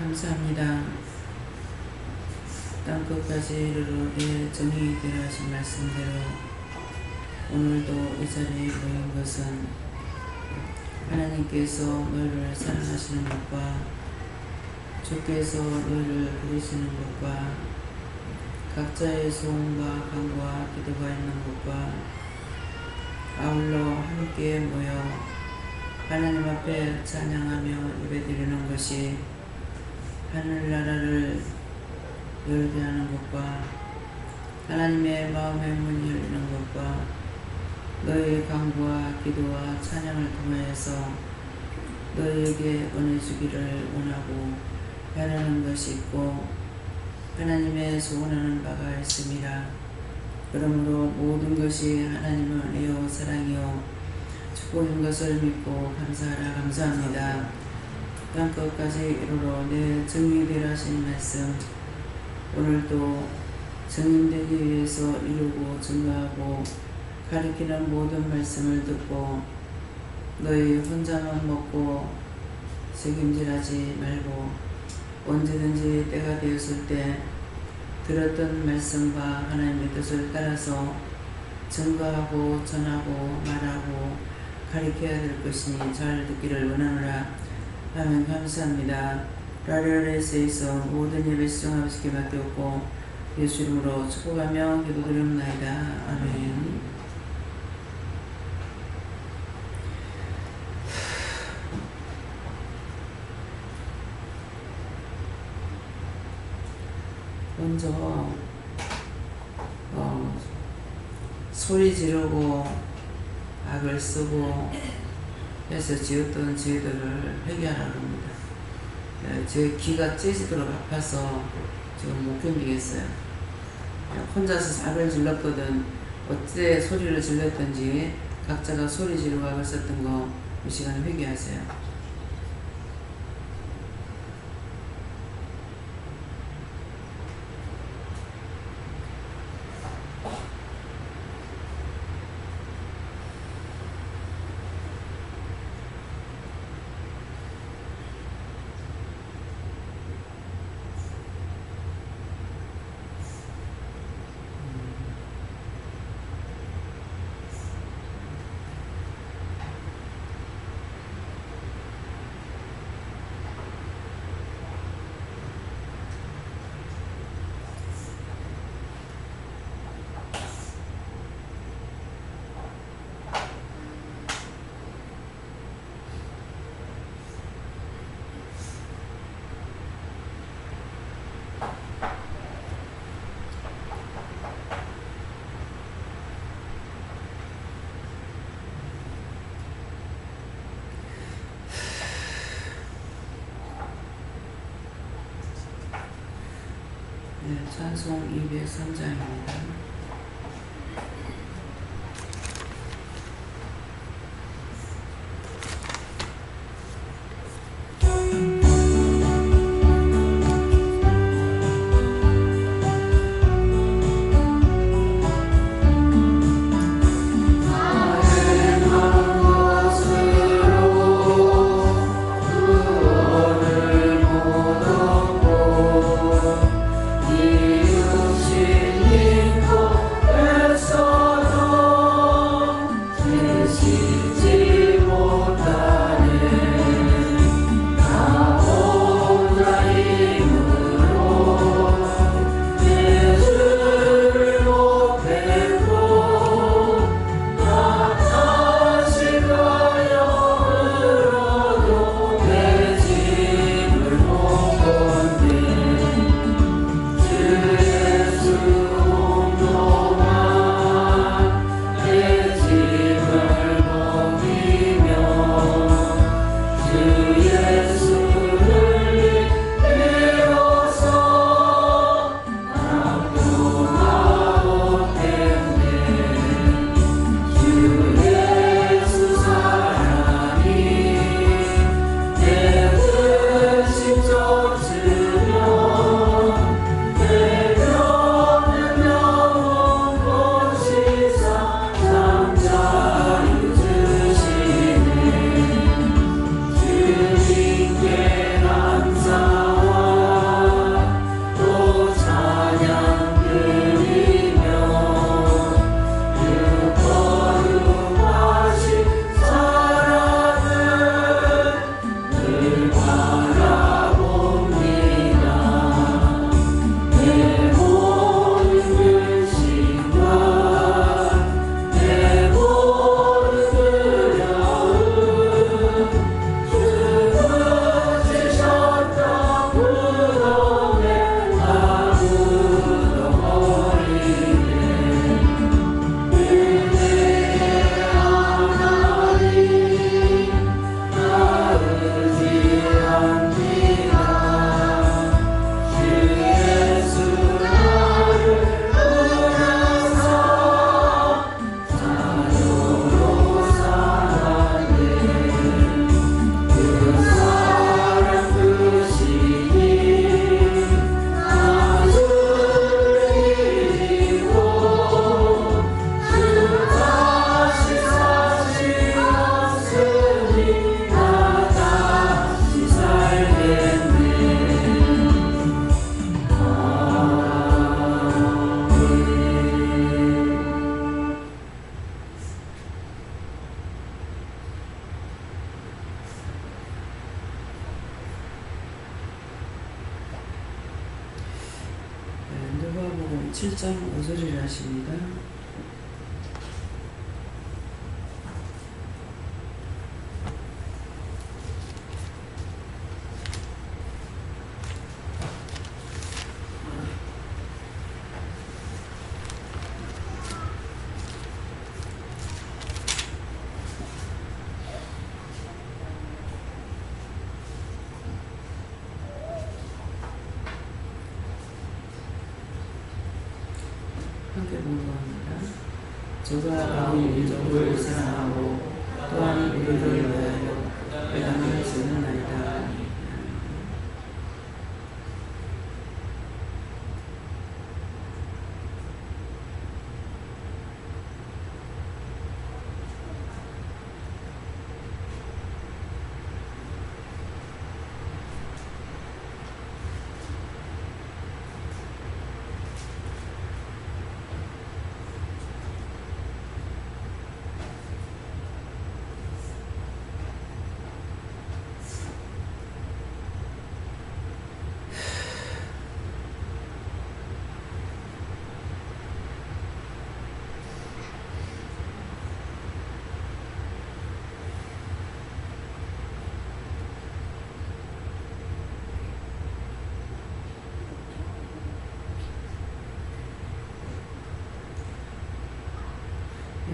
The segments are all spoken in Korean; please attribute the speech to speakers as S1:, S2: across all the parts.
S1: 감사합니다. 땅끝까지 이르러 내 정의에 되라 하신 말씀대로 오늘도 이 자리에 모인 것은 하나님께서 너희를 사랑하시는 것과 주께서 너희를 부르시는 것과 각자의 소원과 간구와 기도가 있는 것과 아울러 함께 모여 하나님 앞에 찬양하며 예배드리는 것이 하늘나라를 열게 하는 것과 하나님의 마음의 문이 열리는 것과 너희의 간구와 기도와 찬양을 통하여서 너희에게 은혜 주기를 원하고 바라는 것이 있고 하나님의 소원하는 바가 있습니다. 그러므로 모든 것이 하나님의 은혜요 사랑이요 축복인 것을 믿고 감사하라. 감사합니다. 땅끝까지 이르러 내 증인되라 하신 말씀 오늘도 증인되기 위해서 이루고 증거하고 가리키는 모든 말씀을 듣고 너희 혼자만 먹고 책임질하지 말고 언제든지 때가 되었을 때 들었던 말씀과 하나님의 뜻을 따라서 증거하고 전하고 말하고 가리켜야 될 것이니 잘 듣기를 원하노라. 아멘. 감사합니다. 라레레스에서 모든 예배 시청 아버지께 맡겼고 예수 이름으로 축복하며 기도드립니다. 아멘. 먼저 소리 지르고 악을 쓰고 해서 지었던 죄들을 회개하라고 합니다. 제 귀가 찢어지도록 아파서 지금 못 견디겠어요. 혼자서 악을 질렀거든. 어째 소리를 질렀던지 각자가 소리 지르고 악을 썼던 거 이 시간에 회개하세요. 찬송 203장입니다.
S2: 이웃이
S1: 17장 5절이라 하십니다. 함께 공부합니다. 저가 우리 민족을 사랑하고 또한 우리를 위하여 회당을 지었나이다.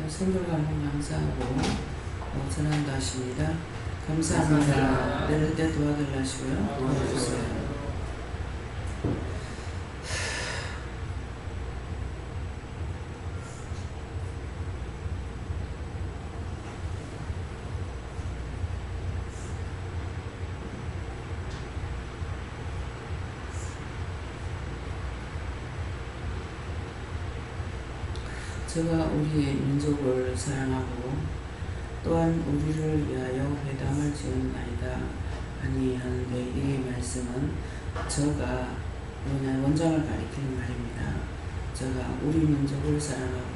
S1: 성도가 한번 감사하고 전한다 하십니다. 감사합니다. 내릴 때 도와달라 하시고요. 도와주세요. 저가 우리의 민족을 사랑하고 또한 우리를 위하여 회당을 지었나이다 하니 하는데, 이 말씀은 저가 원장을 가리키는 말입니다. 저가 우리 민족을 사랑하고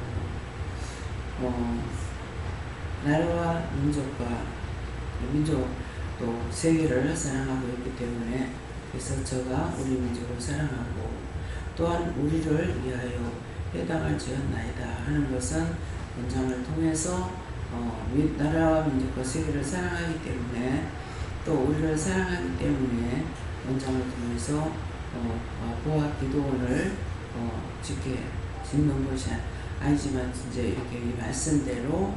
S1: 나라와 민족 또 세계를 사랑하고 있기 때문에, 그래서 저가 우리 민족을 사랑하고 또한 우리를 위하여 회당을 지었나이다 하는 것은 원장을 통해서 나라와 민족과 세계를 사랑하기 때문에, 또 우리를 사랑하기 때문에 원장을 통해서 보아 기도원을 짓는 것이 아니지만 이제 이렇게 이 말씀대로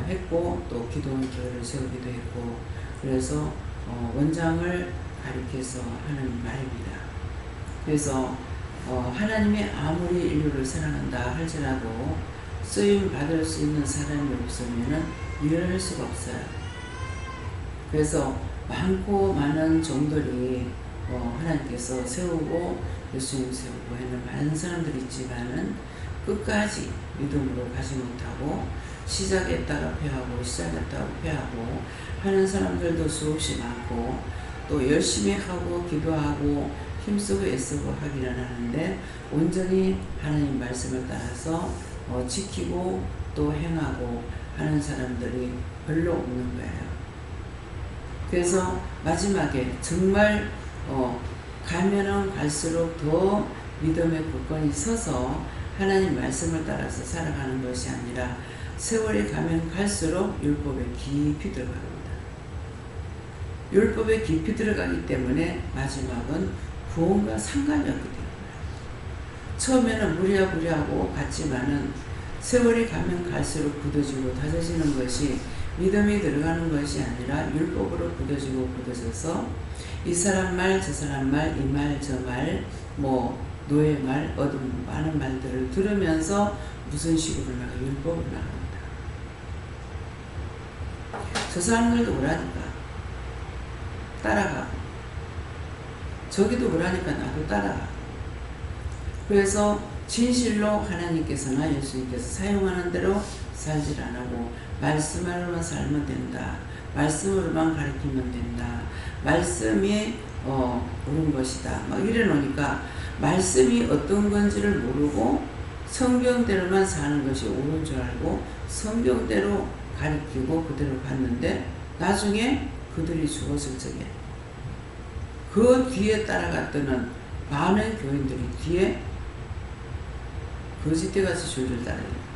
S1: 했고, 또 기도원 교회를 세우기도 했고, 그래서 원장을 가리켜서 하는 말입니다. 그래서 하나님이 아무리 인류를 사랑한다 할지라도 쓰임 받을 수 있는 사람이 없으면 일을 할 수가 없어요. 그래서 많고 많은 종들이 하나님께서 세우고 예수님 세우고 하는 많은 사람들이 있지만은 끝까지 믿음으로 가지 못하고 시작했다가 패하고 시작했다가 패하고 하는 사람들도 수없이 많고, 또 열심히 하고 기도하고 힘쓰고 애쓰고 하기는 하는데 온전히 하나님 말씀을 따라서 지키고 또 행하고 하는 사람들이 별로 없는 거예요. 그래서 마지막에 정말 가면은 갈수록 더 믿음의 굳건히 서서 하나님 말씀을 따라서 살아가는 것이 아니라 세월이 가면 갈수록 율법에 깊이 들어갑니다. 율법에 깊이 들어가기 때문에 마지막은 구원과 상관이 없게 되는 거예요. 처음에는 무리하고 같지만은 세월이 가면 갈수록 굳어지고 다져지는 것이 믿음이 들어가는 것이 아니라 율법으로 굳어져서 이 사람 말, 저 사람 말, 이 말, 저 말, 노예 말, 많은 말들을 들으면서 무슨 식으로 율법을 나갑니다. 저 사람들도 오라니까 따라가고, 저기도 그러니까 나도 따라가. 그래서 진실로 하나님께서나 예수님께서 사용하는 대로 살질 안 하고 말씀으로만 살면 된다. 말씀으로만 가르치면 된다. 말씀이 옳은 것이다. 막 이래 놓으니까 말씀이 어떤 건지를 모르고 성경대로만 사는 것이 옳은 줄 알고 성경대로 가르치고 그대로 갔는데, 나중에 그들이 죽었을 적에 그 뒤에 따라갔던 많은 교인들이 뒤에 거짓대같이 줄줄 따라요.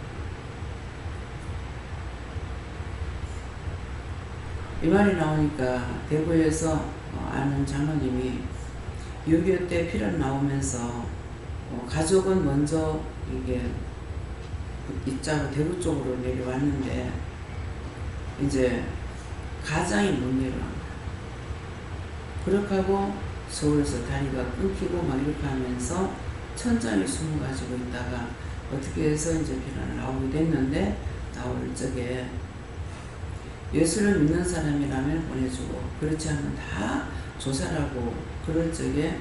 S1: 이 말이 나오니까 대구에서 아는 장로님이 6.25 때 피란 나오면서 가족은 먼저 이게 입자로 대구 쪽으로 내려왔는데 이제 가장이 못 내려온 거야. 그렇게 하고 서울에서 다리가 끊기고 막 이렇게 하면서 천장에 숨어 가지고 있다가 어떻게 해서 이제 피란을 나오게 됐는데, 나올 적에 예수를 믿는 사람이라면 보내주고 그렇지 않으면 다 조사하고 그럴 적에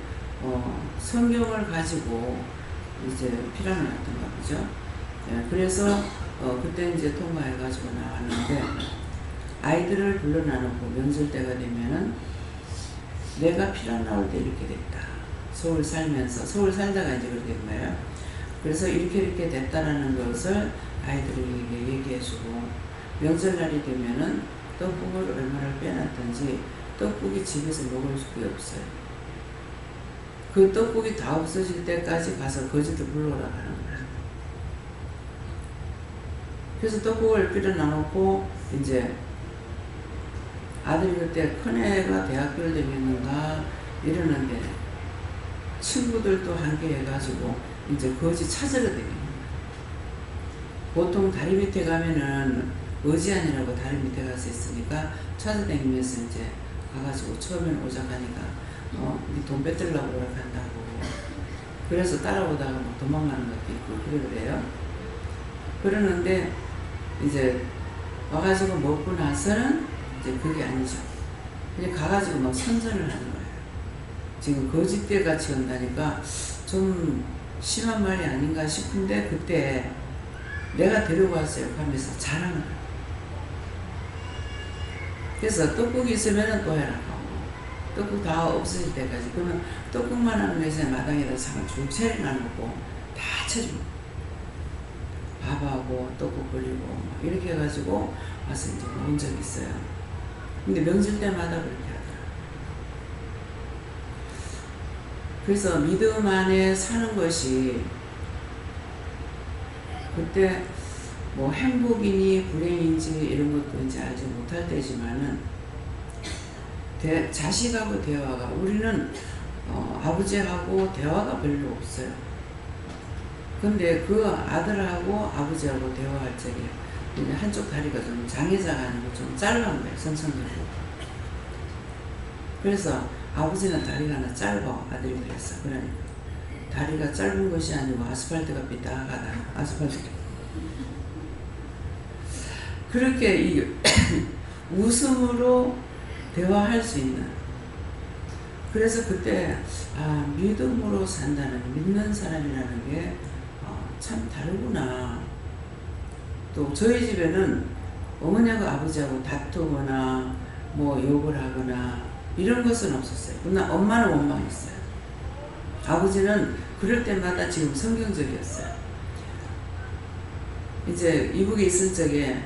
S1: 성경을 가지고 이제 피란을 났던가 보죠. 예, 그래서 그때 이제 통과해가지고 나왔는데, 아이들을 불러놔놓고 명절 때가 되면은 내가 피란 나올 때 이렇게 됐다. 서울 살면서, 서울 살다가 이제 그렇게 된 거예요. 그래서 이렇게 됐다라는 것을 아이들에게 얘기해주고, 명절날이 되면은 떡국을 얼마나 빼놨든지 떡국이 집에서 먹을 수가 없어요. 그 떡국이 다 없어질 때까지 가서 거지들 불러오라 하는 거예요. 그래서 떡국을 끓여 놔놓고 이제 아들이 그때 큰애가 대학교를 다녔는가 이러는데 친구들도 함께 해가지고 이제 거지 찾으러 다니는 거예요. 보통 다리 밑에 가면은 의지안이라고 다리 밑에 가서 있으니까 찾아다니면서 이제 가가지고 처음엔 오작하니까 네 돈 뺏으려고 그렇게한다고 그래서 따라오다가 막 도망가는 것도 있고 그래요. 그러는데 이제 와가지고 먹고 나서는 이제 그게 아니죠. 그냥 가가지고 막 선전을 하는 거예요. 지금 거짓대 같이 온다니까 좀 심한 말이 아닌가 싶은데, 그때 내가 데려왔어요 하면서 자랑을 해요. 그래서 떡국이 있으면 또 해라 하고, 떡국 다 없어질 때까지. 그러면 떡국만 하는 회사에 마당에다 상을 쭉 차려놔놓고 다 쳐줍니다. 밥하고 떡국 걸리고 막 이렇게 해가지고 와서 이제 먹은 적이 있어요. 근데 명절 때마다 그렇게 하더라고요. 그래서 믿음 안에 사는 것이 그때 뭐 행복이니 불행인지 이런 것도 이제 알지 못할 때지만은 자식하고 대화가, 우리는 아버지하고 대화가 별로 없어요. 근데 그 아들하고 아버지하고 대화할 적에 이제 한쪽 다리가 좀 장애자가 아니고 좀 짧은 거예요, 선천적으로. 그래서 아버지는 다리가 하나 짧아, 아들이 그랬어. 그러니까 다리가 짧은 것이 아니고 아스팔트가 삐딱하다. 아스팔트. 그렇게 웃음으로 대화할 수 있는. 그래서 그때 믿음으로 산다는, 믿는 사람이라는 게 참 다르구나. 또 저희 집에는 어머니하고 아버지하고 다투거나 뭐 욕을 하거나 이런 것은 없었어요. 그러나 엄마는 원망했어요. 아버지는 그럴 때마다 지금 성경적이었어요. 이제 이북에 있을 적에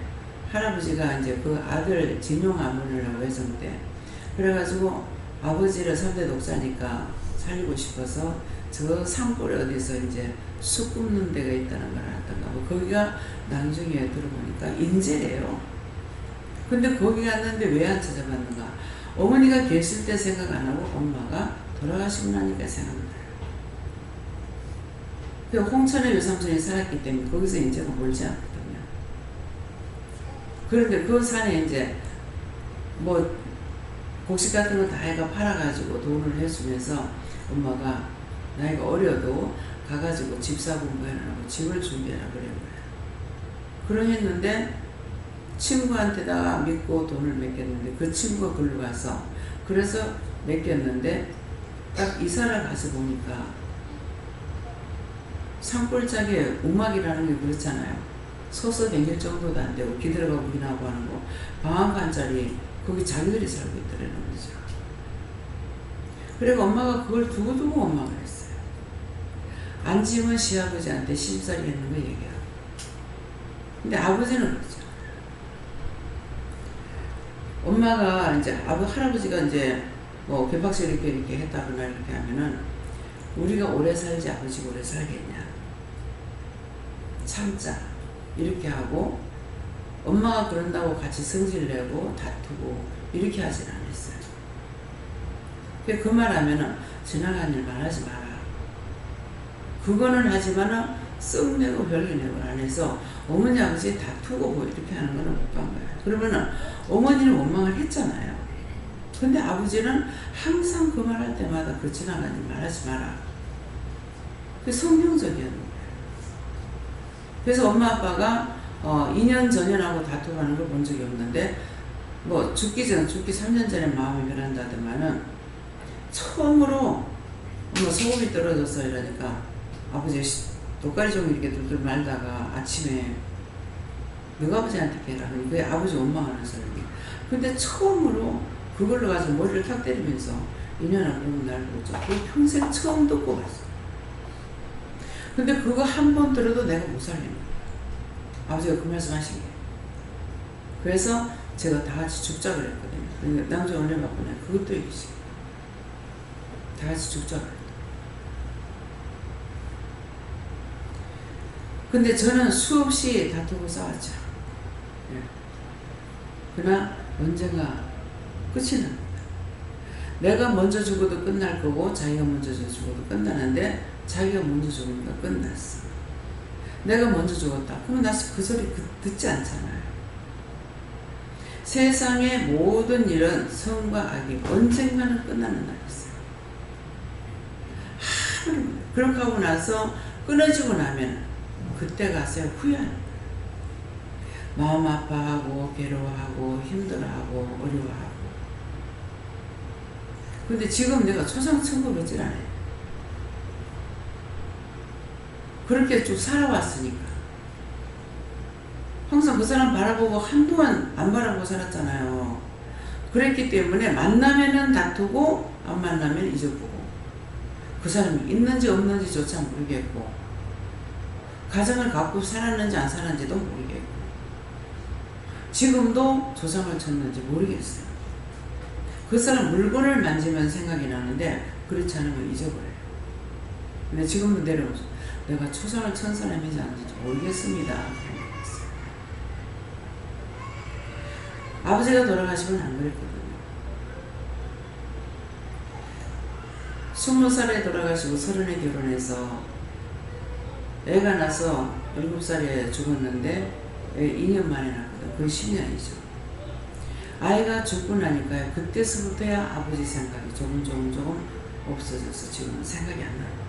S1: 할아버지가 이제 그 아들 진용 아버지라고 외정 때, 그래가지고 아버지를 3대 독사니까 살리고 싶어서 저 산골에 어디서 이제 쑥 굽는 데가 있다는 걸 알았던가. 거기가 나중에 들어보니까 인제래요. 근데 거기 갔는데 왜 안 찾아봤는가? 어머니가 계실 때 생각 안 하고 엄마가 돌아가시고 나니까 생각나요. 그 홍천에 외삼촌이 살았기 때문에 거기서 인제가 멀지 않거든요. 그런데 그 산에 이제 뭐 곡식 같은 거 다 해가 팔아가지고 돈을 해주면서 엄마가 나이가 어려도 가가지고 집사 공부해라고 집을 준비해라 그런 거예요. 그러했는데 친구한테다가 믿고 돈을 맡겼는데 그 친구가 글로 가서, 그래서 맡겼는데 딱 이사를 가서 보니까 산골짜기에 음악이라는 게 그렇잖아요. 서서 댕길 정도도 안 되고 기들어가고 기나고 하는 거, 방 한 칸짜리 거기 자기들이 살고 있더라는 거죠. 그리고 엄마가 그걸 두고두고 원망을 했어요. 안지면 시아버지한테 시집살이 했는 거 얘기하고. 근데 아버지는 그렇죠. 엄마가 이제 할아버지가 이제 뭐 개박씨 이렇게 했다거나 이렇게 하면은 우리가 오래 살지 아버지가 오래 살겠냐. 참자 이렇게 하고, 엄마가 그런다고 같이 성질 내고 다투고 이렇게 하진 않았어요. 그 말하면은 지나간 일 말하지 마라. 그거는 하지만은 썩내고 별개내고 안 해서 어머니 아버지 다투고 뭐 이렇게 하는 거는 못 본 거예요. 그러면은 어머니는 원망을 했잖아요. 근데 아버지는 항상 그 말할 때마다 그 지나간 일 말하지 마라. 그 성경적이었는 거예요. 그래서 엄마 아빠가 2년 전이라고 다투가는 걸 본 적이 없는데, 뭐 죽기 3년 전에 마음이 변한다더만은 처음으로 뭐 소금이 떨어져서 이러니까 아버지 독가리 좀 이렇게 둘둘 말다가 아침에 너가 아버지한테 깨라. 그게 아버지 원망하는 소리. 근데 처음으로 그걸로 가서 머리를 탁 때리면서 인연아 그러면 날 보죠. 그 평생 처음 듣고 갔어. 근데 그거 한 번 들어도 내가 못 살리는 거야. 아버지가 그 말씀 하신 게. 그래서 제가 다 같이 죽자 그랬거든요. 남자 은혜 받고 나 그것도 얘기지. 다 같이 죽자 그랬거든요. 근데 저는 수없이 다투고 싸웠죠. 예. 그러나 언젠가 끝이 납니다. 내가 먼저 죽어도 끝날 거고 자기가 먼저 죽어도 끝나는데 자기가 먼저 죽으니까 끝났어. 내가 먼저 죽었다. 그러면 나 그 소리 듣지 않잖아요. 세상의 모든 일은 선과 악이 언젠가는 끝나는 날이 있어요. 그렇게 하고 나서 끊어지고 나면 그때 가서 후회하는 거예요. 마음 아파하고 괴로워하고 힘들어하고 어려워하고. 근데 지금 내가 초상천국이질 않아요. 그렇게 쭉 살아왔으니까. 항상 그 사람 바라보고 한동안 안 바라보고 살았잖아요. 그랬기 때문에 만나면은 다투고 안 만나면 잊어보고, 그 사람이 있는지 없는지조차 모르겠고, 가정을 갖고 살았는지 안 살았는지도 모르겠고, 지금도 조상을 쳤는지 모르겠어요. 그 사람 물건을 만지면 생각이 나는데 그렇지 않으면 잊어버려요. 근데 지금도 내려오죠. 내가 초상을 천 사람인지 아닌지 모르겠습니다. 아버지가 돌아가시면 안 그랬거든요. 20살에 돌아가시고 30에 결혼해서 애가 나서 7살에 죽었는데 2년 만에 낳거든. 거의 10년이죠. 아이가 죽고 나니까요. 그때서부터야 아버지 생각이 조금 없어져서 지금은 생각이 안 납니다.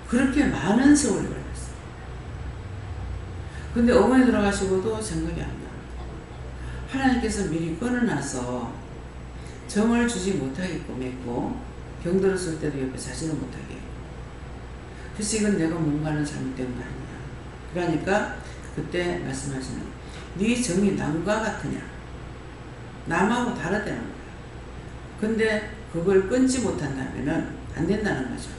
S1: 그렇게 많은 세월이 걸렸어요. 근데 어머니 돌아가시고도 생각이 안 나요. 하나님께서 미리 끊어놔서 정을 주지 못하게끔 했고, 병들었을 때도 옆에 자지를 못하게 했고, 그래서 이건 내가 뭔가는 잘못된 거 아니냐. 그러니까 그때 말씀하시는, 네 정이 남과 같으냐, 남하고 다르다는 거야. 근데 그걸 끊지 못한다면은 안 된다는 거죠.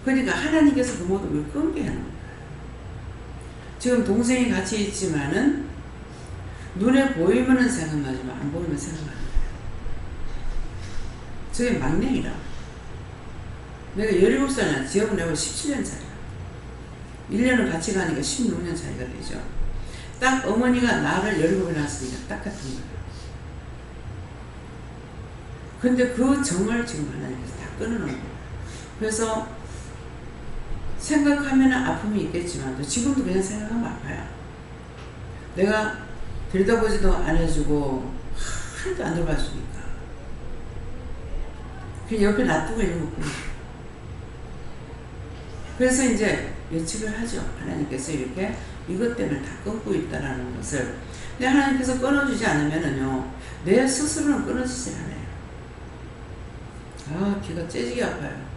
S1: 그러니까 하나님께서 그 모든 걸 끊게 하는 거야. 지금 동생이 같이 있지만은 눈에 보이면은 생각나지만 안 보이면 생각 안 나요. 저게 막내이라. 내가 17살이나 지역은 내가 17년 차이야. 1년을 같이 가니까 16년 차이가 되죠. 딱 어머니가 나를 17에 낳았으니까 딱 같은 거예요. 근데 그 정을 지금 하나님께서 다 끊어놓은 거예요. 그래서 생각하면 아픔이 있겠지만 지금도 그냥 생각하면 아파요. 내가 들여다보지도 안 해주고 하나도 안 들어봐주니까 그냥 옆에 놔두고 있는 것뿐이에요. 그래서 이제 예측을 하죠. 하나님께서 이렇게 이것 때문에 다 끊고 있다라는 것을. 근데 하나님께서 끊어주지 않으면은요, 내 스스로는 끊어지지 않아요. 아, 귀가 째지게 아파요.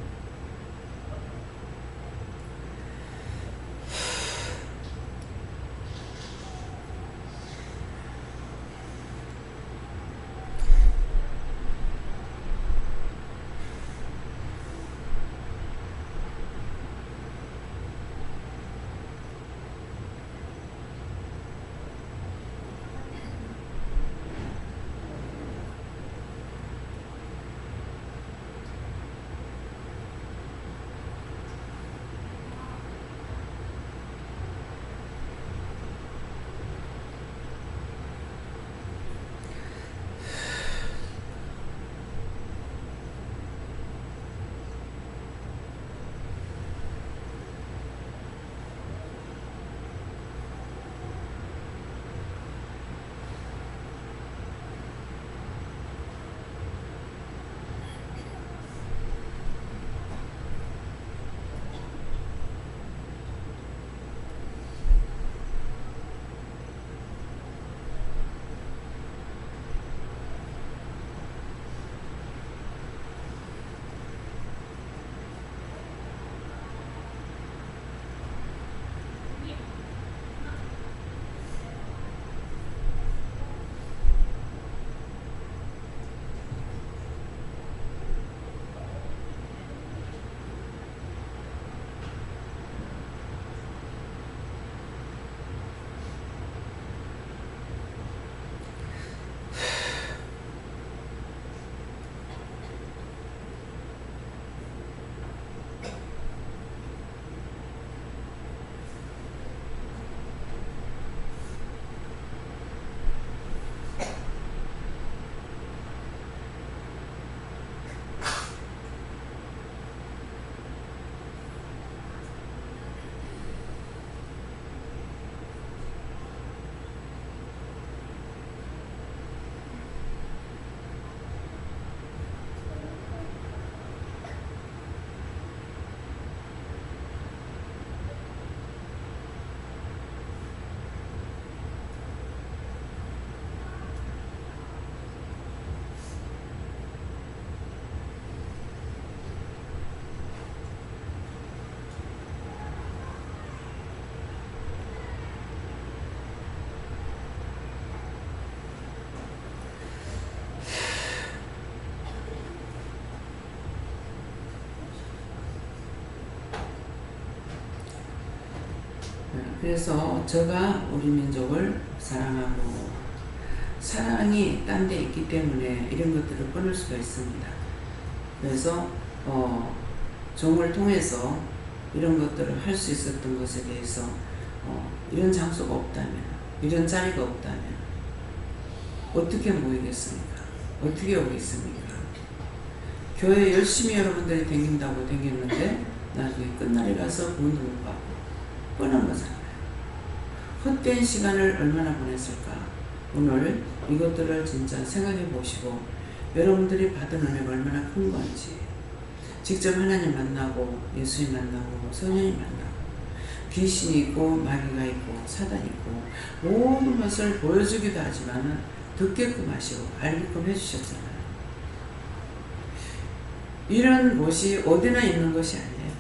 S1: 그래서 저가 우리 민족을 사랑하고 사랑이 딴 데 있기 때문에 이런 것들을 끊을 수가 있습니다. 그래서 종을 통해서 이런 것들을 할 수 있었던 것에 대해서 이런 장소가 없다면, 이런 자리가 없다면 어떻게 모이겠습니까? 어떻게 오겠습니까? 교회 열심히 여러분들이 댕긴다고 댕겼는데 나중에 끝날에 가서 구원도 못 받고 뻔한 거잖아요. 헛된 시간을 얼마나 보냈을까? 오늘 이것들을 진짜 생각해 보시고 여러분들이 받은 은혜가 얼마나 큰 건지 직접 하나님 만나고 예수님 만나고 성령님 만나고 귀신이 있고 마귀가 있고 사단이 있고 모든 것을 보여주기도 하지만 듣게끔 하시고 알게끔 해주셨잖아요. 이런 곳이 어디나 있는 것이 아니에요.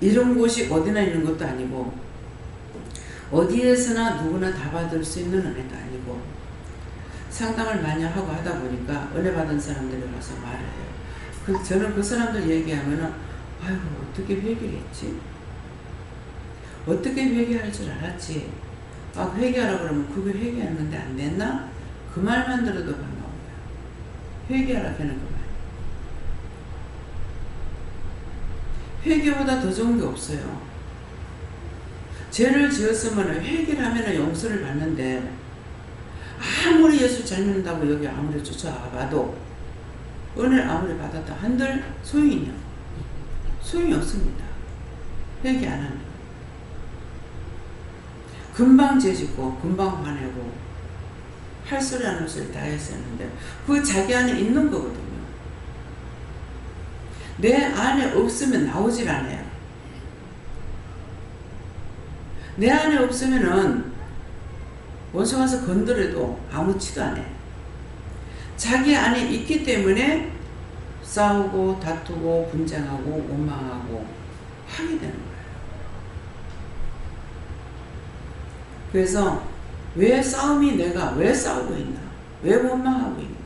S1: 이런 곳이 어디나 있는 것도 아니고 어디에서나 누구나 다 받을 수 있는 은혜도 아니고 상담을 많이 하고 하다 보니까 은혜 받은 사람들이 와서 말을 해요. 저는 그 사람들 얘기하면은 아이고 어떻게 회개했지? 어떻게 회개할 줄 알았지? 아 회개하라 그러면 그게 회개했는데 안 됐나? 그 말만 들어도 반가운 거야. 회개하라 하는 그 말. 회개보다 더 좋은 게 없어요. 죄를 지었으면 회개를 하면 용서를 받는데 아무리 예수 잘 믿는다고 여기 아무리 쫓아와봐도 은혜를 아무리 받았다 한들 소용이 있냐? 소용이 없습니다. 회개 안 하면. 금방 죄짓고 금방 화내고 할 소리 안 할 소리 다 했었는데 그 자기 안에 있는 거거든요. 내 안에 없으면 나오질 않아요. 내 안에 없으면은 원수 가서 건드려도 아무렇지도 않아요. 자기 안에 있기 때문에 싸우고 다투고 분쟁하고 원망하고 하게 되는 거예요. 그래서 왜 싸움이 내가 왜 싸우고 있나? 왜 원망하고 있나?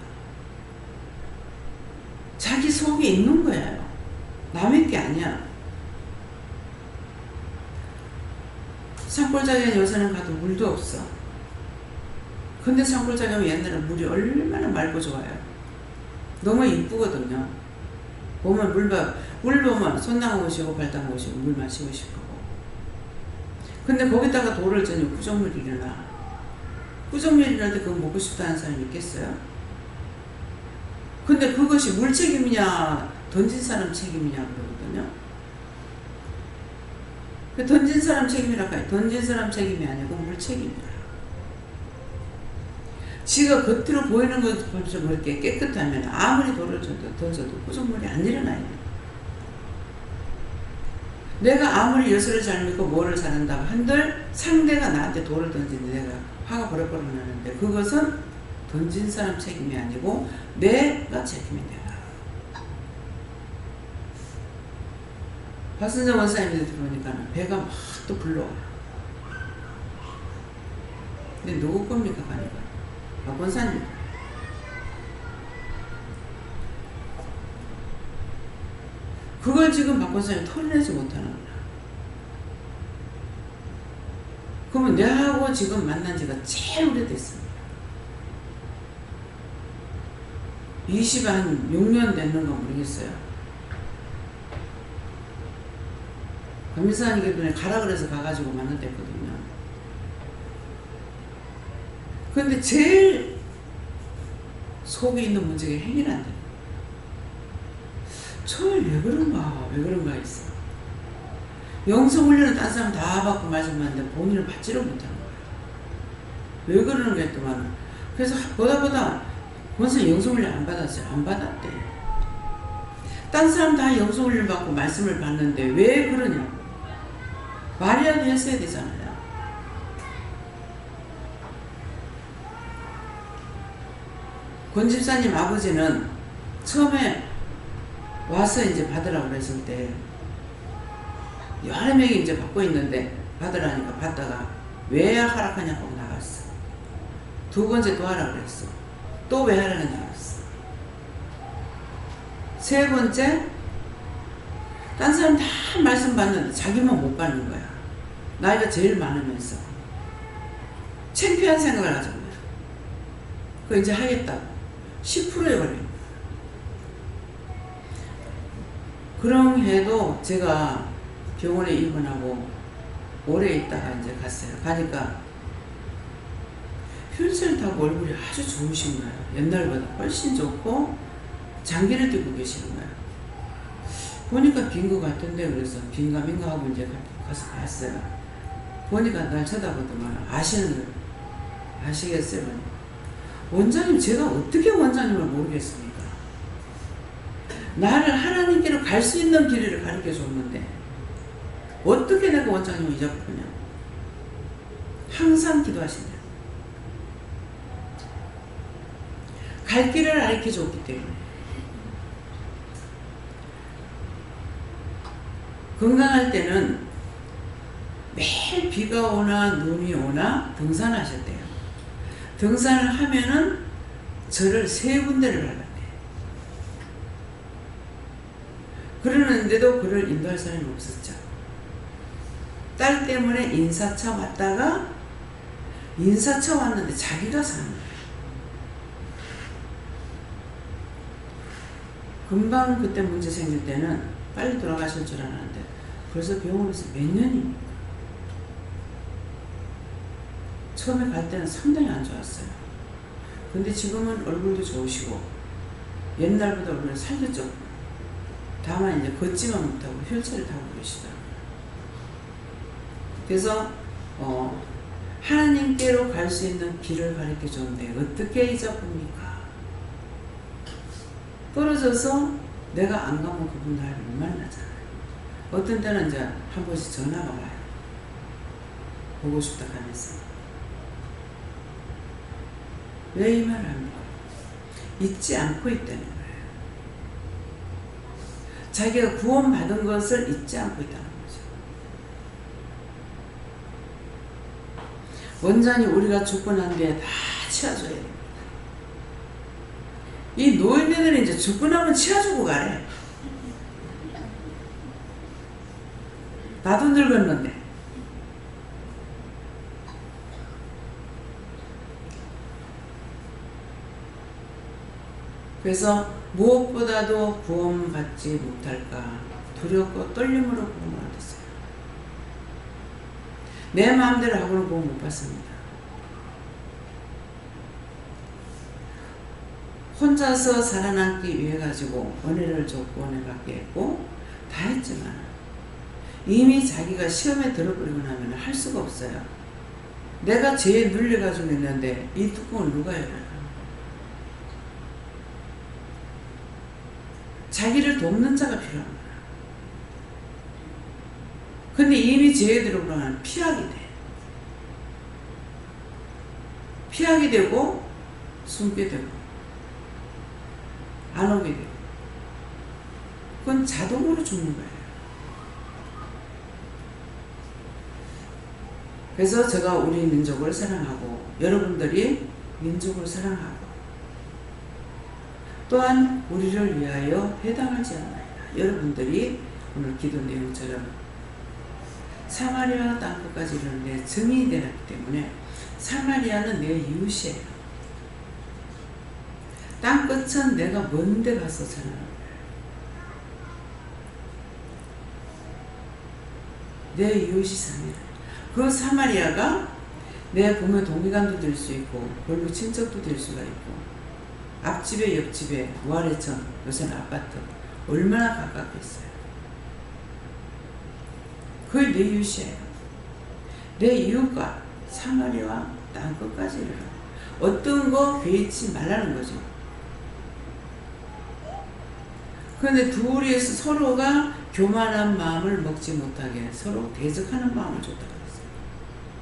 S1: 자기 속에 있는 거예요. 남의 게 아니야. 산골짜기에 요새는 가도 물도 없어. 근데 산골짜기 하면 옛날에 물이 얼마나 맑고 좋아요. 너무 이쁘거든요. 보면 물 보면 손 담그시고 발 담그시고 물 마시고 싶고. 근데 거기다가 돌을 져니 구정물이 일어나. 구정물이 일어날 때 그거 먹고 싶다는 사람이 있겠어요? 근데 그것이 물 책임이냐 던진 사람 책임이냐 그러거든요. 던진 사람 책임이라고 해요. 던진 사람 책임이 아니고 물 책임이라. 지가 겉으로 보이는 것처럼 그렇게 깨끗하면 아무리 돌을 던져도 구정물이 안 일어나요. 내가 아무리 예수를 잘 믿고 뭐를 잘한다고 한들 상대가 나한테 돌을 던지는데 내가 화가 버럭버럭 나는데 그것은 던진 사람 책임이 아니고 내가 책임이 되나. 박순정 원사님들 들어오니까 배가 막 또 불러와요. 근데 누구 겁니까 가니까? 박 원사님. 그걸 지금 박 원사님이 털어내지 못하는구나. 그러면 내하고 지금 만난 지가 제일 오래됐습니다. 26년 됐는가 모르겠어요. 감리사님께 눈에 가라 그래서 가가지고 만났댔거든요. 근데 제일 속에 있는 문제가 해결이 안 돼요. 저를 왜 그런가 했어. 영성훈련은 딴 사람 다 받고 말씀하는데 본인을 받지를 못하는 거예요. 왜 그러는가 했더만 그래서 보다 권사 영성훈련 안 받았어요. 안 받았대. 딴 사람 다 영성훈련 받고 말씀을 받는데 왜 그러냐고. 말이라도 했어야 되잖아요. 권 집사님 아버지는 처음에 와서 이제 받으라고 그랬을 때 여러 명이 이제 받고 있는데 받으라니까 받다가 왜 하락하냐고 나갔어. 두 번째 또 하라 그랬어. 또 왜 하라는 나갔어. 세 번째 딴 사람 다 말씀 받는데 자기만 못 받는 거야. 나이가 제일 많으면서 창피한 생각을 하잖아요. 그 이제 하겠다고 10%에 걸립니다. 그런 해도 제가 병원에 입원하고 오래 있다가 이제 갔어요. 가니까 휠체어 타고 얼굴이 아주 좋으신 거예요. 옛날보다 훨씬 좋고 장기를 뛰고 계시는 거예요. 보니까 빈 거 같은데 그래서 빈가민가 하고 이제 가서 봤어요. 보니까 날 쳐다보더만 아시는 거예요. 아시겠어요? 원장님, 제가 어떻게 원장님을 모르겠습니까? 나를 하나님께로 갈 수 있는 길을 가르쳐 줬는데 어떻게 내가 원장님을 잊어버리냐. 항상 기도하신다. 갈 길을 가르쳐 줬기 때문에. 건강할 때는 매일 비가 오나 눈이 오나 등산하셨대요. 등산을 하면은 저를 3군데를 밟았대요. 그러는데도 그를 인도할 사람이 없었죠. 딸 때문에 인사차 왔다가 인사차 왔는데 자기가 사는 거예요. 금방 그때 문제 생길 때는 빨리 돌아가실 줄 알았는데 벌써 병원에서 몇 년입니까? 처음에 갈 때는 상당히 안 좋았어요. 근데 지금은 얼굴도 좋으시고 옛날보다 얼굴이 살도 쪘고 다만 이제 걷지만 못하고 휠체어를 타고 계시더라고요. 그래서 하나님께로 갈 수 있는 길을 가르쳐 줬는데 어떻게 잊어봅니까? 떨어져서 내가 안 가면 그분 나를 못 만나잖아요. 어떤 때는 이제 한 번씩 전화가 와요. 보고 싶다 하면서. 왜 이 말을 합니까? 잊지 않고 있다는 거예요. 자기가 구원받은 것을 잊지 않고 있다는 거죠. 원장이 우리가 죽고 난 뒤에 다 치워줘야 됩니다. 이 노인네들은 이제 죽고 나면 치워주고 가래. 나도 늙었는데. 그래서 무엇보다도 구원받지 못할까 두렵고 떨림으로 구원을 얻었어요. 내 마음대로 하고는 구원 못 받습니다. 혼자서 살아남기 위해 가지고 은혜를 줬고 은혜 받게 했고 다 했지만 이미 자기가 시험에 들어버리고 나면 할 수가 없어요. 내가 죄에 눌려가지고 있는데 이 뚜껑을 누가 열어요? 자기를 돕는 자가 필요한 거야. 근데 이미 죄에 들어버리면 피하게 돼. 피하게 되고 숨게 되고 안 오게 되고 그건 자동으로 죽는 거예요. 그래서 제가 우리 민족을 사랑하고 여러분들이 민족을 사랑하고 또한 우리를 위하여 해당하지 않나이다. 여러분들이 오늘 기도 내용처럼 사마리아 땅끝까지 이르는데 증인이 되었기 때문에 사마리아는 내 이웃이에요. 땅끝은 내가 먼데 가서 전하는 거예요. 내 이웃이 사마리아. 그 사마리아가 내 부모의 동기간도 될 수 있고 골부 친척도 될 수가 있고 앞집에 옆집에 무아래천 요새는 아파트 얼마나 가깝게 있어요. 그게 내 이웃이에요. 내 이웃과 사마리아 땅끝까지 이르라. 어떤 거 괴치 말라는 거죠. 그런데 둘이 서로가 교만한 마음을 먹지 못하게 서로 대적하는 마음을 줬다고 했어요.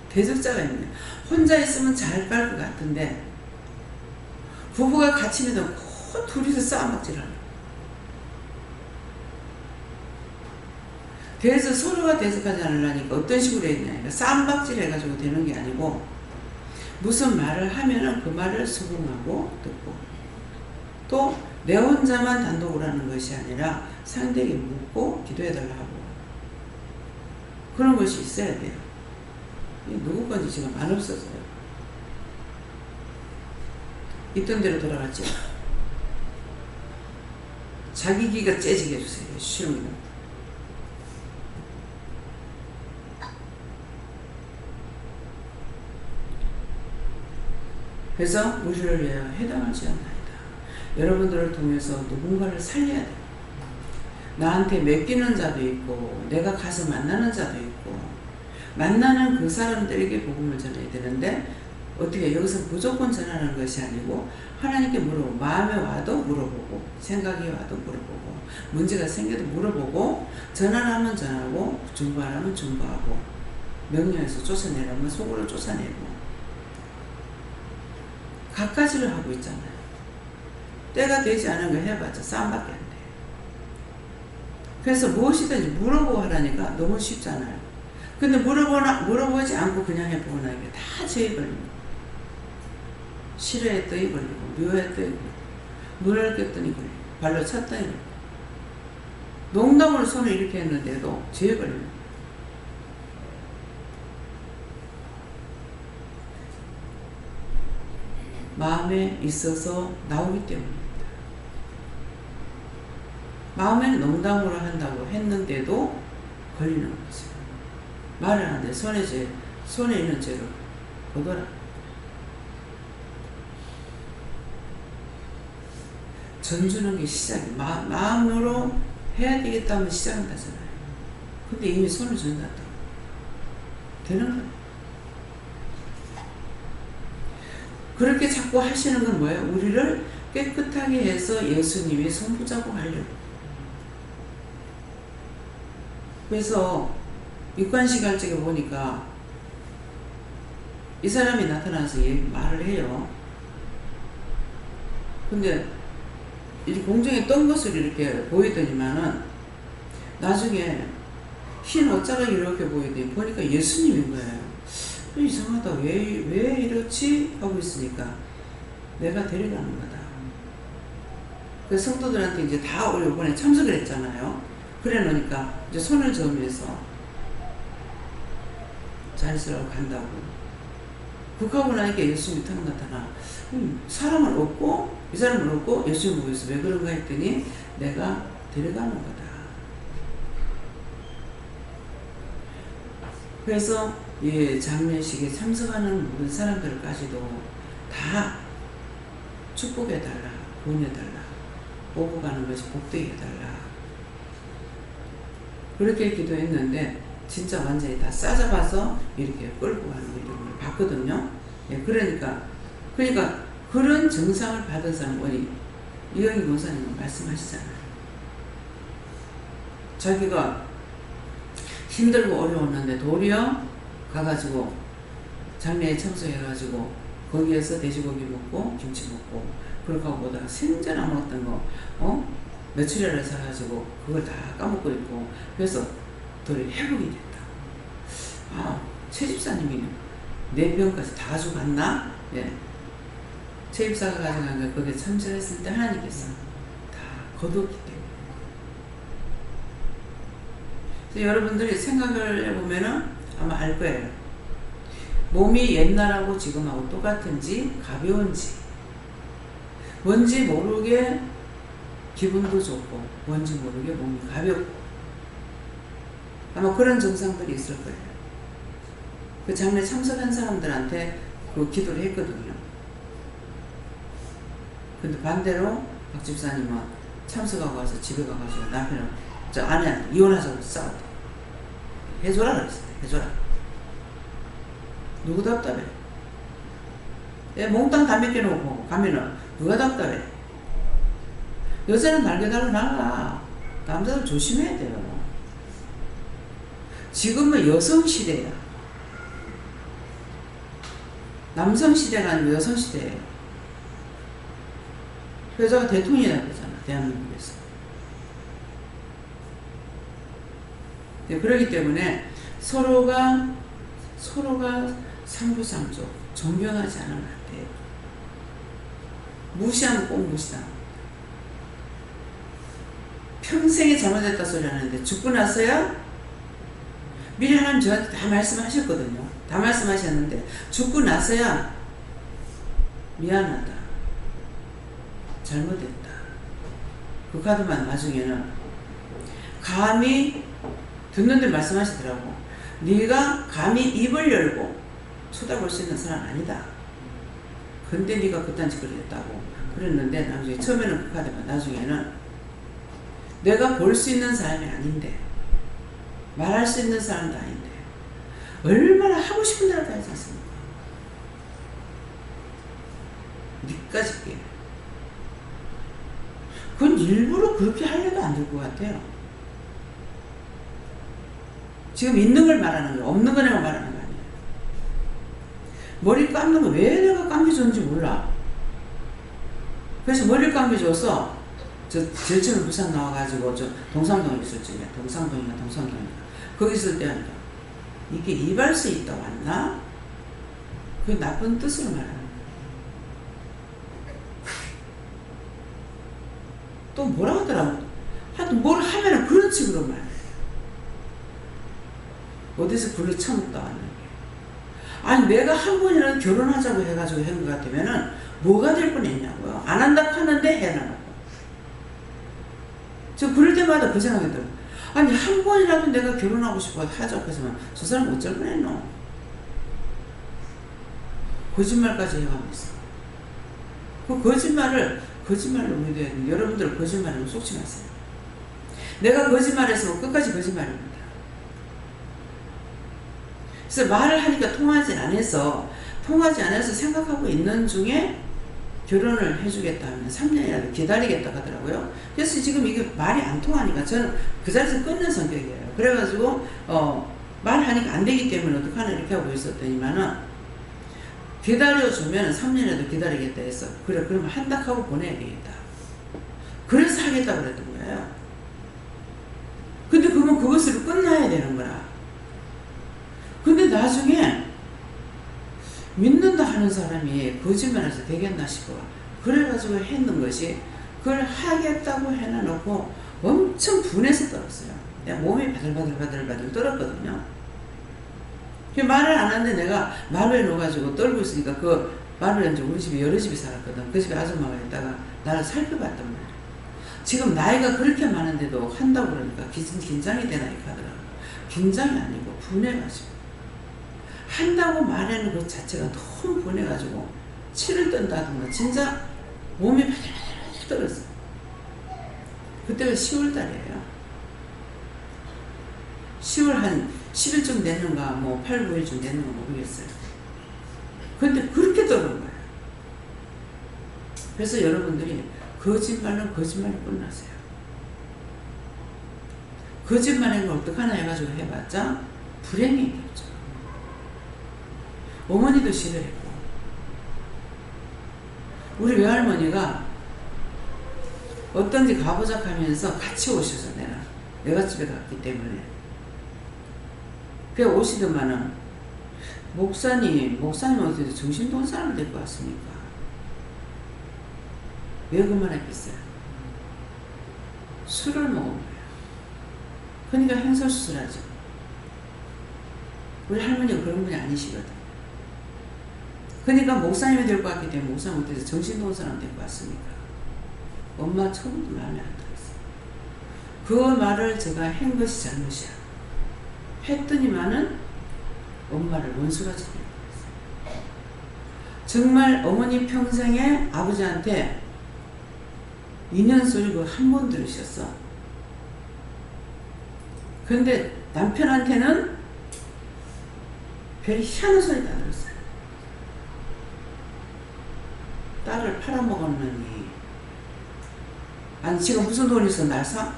S1: 대적자가 있네요. 혼자 있으면 잘 갈 것 같은데 부부가 같이 있는 둘이서 싸움박질하는. 그래서 서로가 대적하지 않으려니까 어떤 식으로 했냐. 싸움박질 해가지고 되는 게 아니고 무슨 말을 하면은 그 말을 수긍하고 듣고 또 내 혼자만 단독으로 하는 것이 아니라 상대에게 묻고 기도해달라고 하고 그런 것이 있어야 돼요. 누구 건지 지금 안 없어져요. 있던 대로 돌아갔죠. 자기 기가 째지게 해주세요. 싫습니다. 그래서 우리를 위하여 해당하지 않나이다. 여러분들을 통해서 누군가를 살려야 돼. 나한테 맡기는 자도 있고 내가 가서 만나는 자도 있고 만나는 그 사람들에게 복음을 전해야 되는데 어떻게 여기서 무조건 전하는 것이 아니고 하나님께 물어보고 마음에 와도 물어보고 생각이 와도 물어보고 문제가 생겨도 물어보고 전하라면 전하고 중보하라면 중보하고 명령에서 쫓아내라면 속으로 쫓아내고 갖가지를 하고 있잖아요. 때가 되지 않은 거 해봤자 싸움밖에 안 돼요. 그래서 무엇이든지 물어보고 하라니까 너무 쉽잖아요. 근데 물어보지 않고 그냥 해보고 나니까 다 죄에 걸립니다. 싫어했더니 걸리고 미워했더니 걸리고 눈을 꼈더니 걸리고 발로 찼더니 걸리고 농담으로 손을 이렇게 했는데도 죄에 걸립니다. 마음에 있어서 나오기 때문입니다. 마음에는 농담으로 한다고 했는데도 걸리는 거죠. 말을 하는데 손에 있는 죄를 거둬라. 전주는 게 시작이 마음으로 해야 되겠다면 시작한다잖아요. 근데 이미 손을 전놨다. 되는 거예요. 그렇게 자꾸 하시는 건 뭐예요? 우리를 깨끗하게 해서 예수님이 손붙잡고 가려고. 그래서 육관시갈적에 보니까 이 사람이 나타나서 말을 해요. 근데 이 공중에 뜬 것을 이렇게 보이더니만은 나중에 흰 옷자가 이렇게 보이더니 보니까 예수님인 거예요. 이상하다. 왜 이렇지? 하고 있으니까 내가 데려가는 거다. 그 성도들한테 이제 다 우리 이번에 참석을 했잖아요. 그래 놓으니까 이제 손을 저으면서 자리스라고 간다고. 그하고 나니까 예수님이 탁 나타나. 사람을 얻고 이 사람을 얻고 예수님 보여서 왜 그런가 했더니 내가 데려가는 거다. 그래서 이 장례식에 참석하는 모든 사람들까지도 다 축복해달라, 구원해달라, 오고 가는 것이 복되게 해달라. 그렇게 기도했는데 진짜 완전히 다 싸잡아서 이렇게 끌고 가는 걸 봤거든요. 예, 그러니까 그런 증상을 받은 사람, 우리 이영희 목사님은 말씀하시잖아요. 자기가 힘들고 어려웠는데 도리어 가가지고 장례에 참석해가지고 거기에서 돼지고기 먹고 김치 먹고 그렇게 하고 보다가 생전 안 먹었던 거 며칠이라도 사가지고 그걸 다 까먹고 있고 그래서 도리어 회복이 됐다. 최 집사님이 내 병까지 다 가지고 갔나? 예. 최 집사가 가져간 걸 거기에 참석했을 때 하나님께서 다 거두었기 때문에. 그래서 여러분들이 생각을 해보면은 아마 알 거예요. 몸이 옛날하고 지금하고 똑같은지 가벼운지 뭔지 모르게 기분도 좋고 뭔지 모르게 몸이 가볍고 아마 그런 증상들이 있을 거예요. 그 장례 참석한 사람들한테 그 기도를 했거든요. 근데 반대로 박 집사님은 참석하고 와서 집에 가가지고 남편은 저 아내한테 이혼하자고 싸웠대. 해줘라 그랬어. 해줘라. 누구 답답해? 몽땅 다 맡겨놓고 가면은 누가 답답해? 여자는 날개 달고 나가. 남자들 조심해야 돼요. 지금은 여성 시대야. 남성 시대가 아니고 여성 시대예요. 여자가 대통령이라고 그러잖아. 대한민국에서. 네, 그렇기 때문에 서로가 상부상조 존경하지 않으면 안 돼요. 무시하면 꼭 무시다. 평생에 잘못했다 소리 하는데 죽고 나서야 미리 하나님 저한테 다 말씀하셨거든요. 다 말씀하셨는데 죽고 나서야 미안하다, 잘못했다. 그 카드만 나중에는 감히 듣는데 말씀하시더라고. 네가 감히 입을 열고 쳐다볼 수 있는 사람 아니다. 근데 네가 그딴 짓을 했다고 그랬는데, 나중에 처음에는 그 카드만 나중에는 내가 볼 수 있는 사람이 아닌데, 말할 수 있는 사람도 아닌데 얼마나 하고 싶은 대로 다 하지 않습니까? 니까지 게. 그건 일부러 그렇게 하려도 안 될 것 같아요. 지금 있는 걸 말하는 거예요. 없는 거네만 말하는 거 아니에요. 머리 감는 거 왜 내가 감겨줬는지 몰라. 그래서 머리를 감겨줘서 저 제일 처음에 부산 나와가지고 저 동상동에 있었지. 동상동인가 거기 있을 때 이게 이발소에 있다 왔나? 그게 나쁜 뜻으로 말하는 거예요. 또 뭐라 하더라고. 하여튼 뭘 하면은 그런 식으로 말해. 어디서 글로 처먹다 왔는데. 아니 내가 한 번이라도 결혼하자고 해가지고 한 것 같으면은 뭐가 될 뻔했냐고요. 안 한다 하는데 해놔놓고. 저 그럴 때마다 그 생각이 들어요. 아니 한 번이라도 내가 결혼하고 싶어 하자고 했으면 저 사람 어쩔 뻔했노. 거짓말까지 해가면서. 그 거짓말로 믿어야 돼. 여러분들 거짓말하면 속지 마세요. 내가 거짓말했으면 끝까지 거짓말입니다. 그래서 말을 하니까 통하지 않아서 생각하고 있는 중에 결혼을 해주겠다면 3년이라도 기다리겠다 하더라고요. 그래서 지금 이게 말이 안 통하니까 저는 그 자리에서 끊는 성격이에요. 그래가지고 말하니까 안 되기 때문에 어떡하나 이렇게 하고 있었더니만은 기다려주면 3년이라도 기다리겠다 했어. 그래 그러면 한다 하고 보내야 되겠다. 그래서 하겠다고 그랬던 거예요. 근데 그러면 그것으로 끝나야 되는 거라. 근데 나중에 믿는다 하는 사람이 거짓말해서 되겠나 싶어. 그래가지고 했는 것이, 그걸 하겠다고 해놔놓고 엄청 분해서 떨었어요. 내가 몸이 바들바들 떨었거든요. 말을 안 하는데 내가 말로 해놓아가지고 떨고 있으니까 그 말을 이제 우리 집에 여러 집이 살았거든. 그 집에 아줌마가 있다가 나를 살펴봤단 말이야. 지금 나이가 그렇게 많은데도 한다고 그러니까 긴장이 되나 이렇게 하더라고. 긴장이 아니고 분해가지고. 한다고 말하는 것 자체가 너무 분해가지고 치를 뜬다든가 진짜 몸이 바들바들 떨었어요. 그때가 10월달이에요. 10월 한 10일쯤 됐는가 뭐 8, 9일쯤 됐는가 모르겠어요. 근데 그렇게 떠는 거예요. 그래서 여러분들이 거짓말로 끝나세요. 거짓말인 걸 어떡하나 해가지고 해봤자 불행이 겠죠. 어머니도 싫어했고, 우리 외할머니가 어떤지 가보자 하면서 같이 오셔서 내가 집에 갔기 때문에 그래 오시더만은 목사님 어디서 정신돈 사람 될 것 같습니까? 왜 그만했겠어요? 술을 먹은 거예요. 그러니까 행설수술하죠. 우리 할머니가 그런 분이 아니시거든. 그러니까 목사님이 될 것 같기 때문에 목사님 어디서 정신돈 사람 될 것 같습니까? 엄마 처음부터 마음에 안 들었어요. 그 말을 제가 한 것이 잘못이야. 했더니만은 엄마를 원수가 되는 거였어요. 정말 어머니 평생에 아버지한테 2년 소리 그 한 번 들으셨어. 근데 남편한테는 별 희한한 소리 다 들었어요. 딸을 팔아먹었느니, 아니 지금 무슨 돈이 있어 날 사?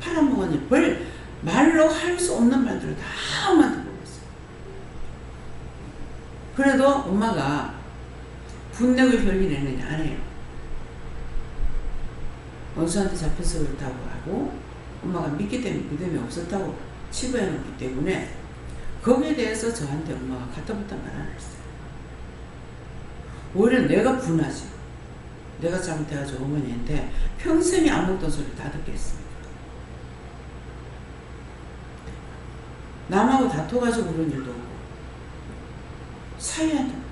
S1: 팔아먹었니? 별 말로 할 수 없는 말들을 다 엄마한테 보고 있어요. 그래도 엄마가 분내고 별일 내느냐 안 해요. 원수한테 잡혀서 그렇다고 하고 엄마가 믿기 때문에 믿음이 없었다고 치부해놓기 때문에 거기에 대해서 저한테 엄마가 갖다붙다 말 안 했어요. 오히려 내가 분하지. 내가 잘못해가지고 어머니한테 평생에 안 먹던 소리 다 듣게 했습니다. 남하고 다퉈가지고 그런 일도 없고 사이하다.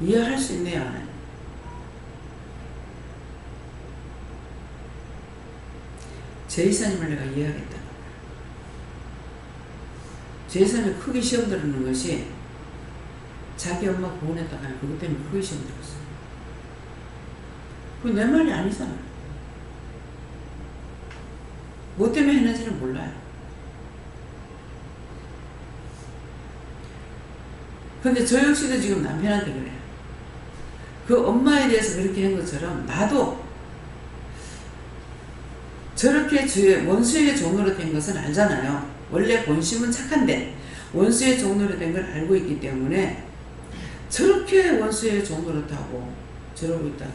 S1: 이해할 수 있네요. 하나님. 제이사님을 내가 이해하겠다. 제이사님이 크게 시험 들었는 것이 자기 엄마 구원했다가 그것 때문에 크게 시험 들었어요. 그게 내 말이 아니잖아. 뭐 때문에 했는지는 몰라요. 근데 저 역시도 지금 남편한테 그래요. 그 엄마에 대해서 그렇게 한 것처럼 나도 저렇게 원수에게 종로로 된 것은 알잖아요. 원래 본심은 착한데 원수의 종로로 된 걸 알고 있기 때문에 저렇게 원수의 종로로 타고 저러고 있다가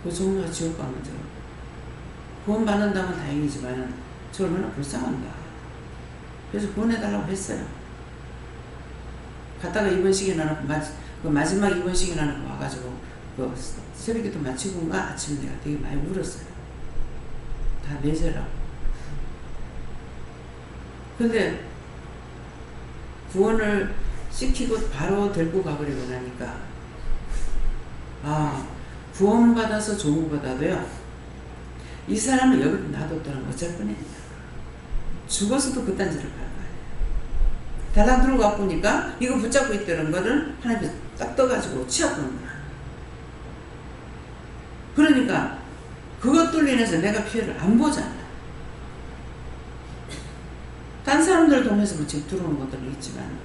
S1: 그 종로가 지옥 가면 저 구원 받는다면 다행이지만 저 얼마나 불쌍한가. 그래서 구원해달라고 했어요. 갔다가 입원식이 나놓고 그 마지막 입원식이 나놓고 와가지고 그 새벽기도 마치고인가 아침에 내가 되게 많이 울었어요. 다 내재라고. 근데 구원을 시키고 바로 데리고 가버리고 나니까 구원받아서 조문받아도요 이 사람은 여기 놔뒀더라면 어쩔 뻔했냐. 죽어서도 그딴 짓을 갈 거예요. 달랑 들고 가 보니까 이거 붙잡고 있다는 거를 하나님께서 딱 떠가지고 치워보는 거야. 그러니까 그것들로 인해서 내가 피해를 안 보잖아. 딴 사람들 통해서 뭐 지금 들어오는 것들은 있지만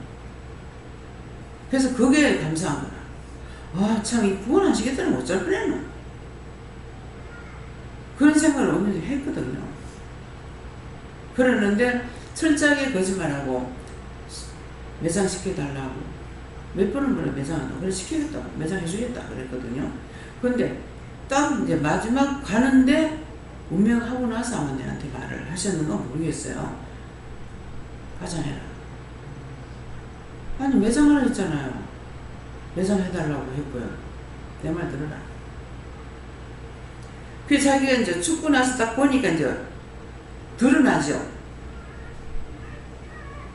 S1: 그래서 그게 감사한 거야. 참 이 구원 안 시켰다는 거 어쩔 뻔했노. 그런 생각을 언니도 했거든요. 그러는데 철저하게 거짓말하고 매장 시켜달라고 몇 번을 물어 매장한다고 그래 시키겠다고 매장 해주겠다 그랬거든요. 근데 딱 이제 마지막 가는데 운명하고 나서 아마 내한테 말을 하셨는가 모르겠어요. 가장해라. 아니 매장하라 했잖아요. 매장해달라고 했고요. 내 말 들어라. 그 자기가 이제 죽고 나서 딱 보니까 이제 드러나죠.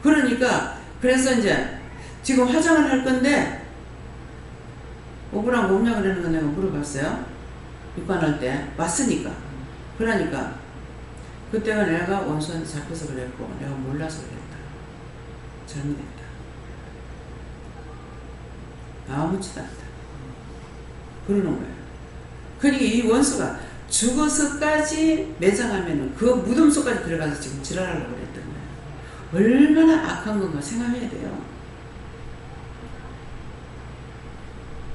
S1: 그러니까 그래서 이제 지금 화장을 할 건데 오브랑 뭐냐 그러는 거 내가 물어봤어요. 입관할 때 왔으니까. 그러니까 그때가 내가 원수한테 잡혀서 그랬고 내가 몰라서 그랬다. 잘못했다. 아무렇지도 않다. 그러는 거예요. 그러니까 이 원수가 죽어서까지 매장하면은 그 무덤 속까지 들어가서 지금 지랄하려고 그랬던 거예요. 얼마나 악한 건가 생각해야 돼요.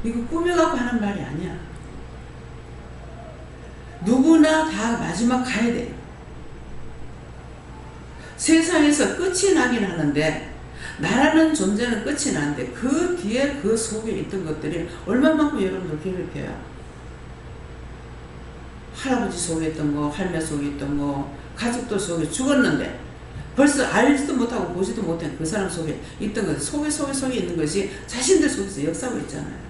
S1: 이거 꾸며갖고 하는 말이 아니야. 누구나 다 마지막 가야 돼요. 세상에서 끝이 나긴 하는데 나라는 존재는 끝이 나는데 그 뒤에 그 속에 있던 것들이 얼마만큼 여러분들 괴롭혀요. 할아버지 속에 있던 거, 할매 속에 있던 거, 가족들 속에 죽었는데 벌써 알지도 못하고 보지도 못한 그 사람 속에 있던 것, 속에 있는 것이 자신들 속에서 역사하고 있잖아요.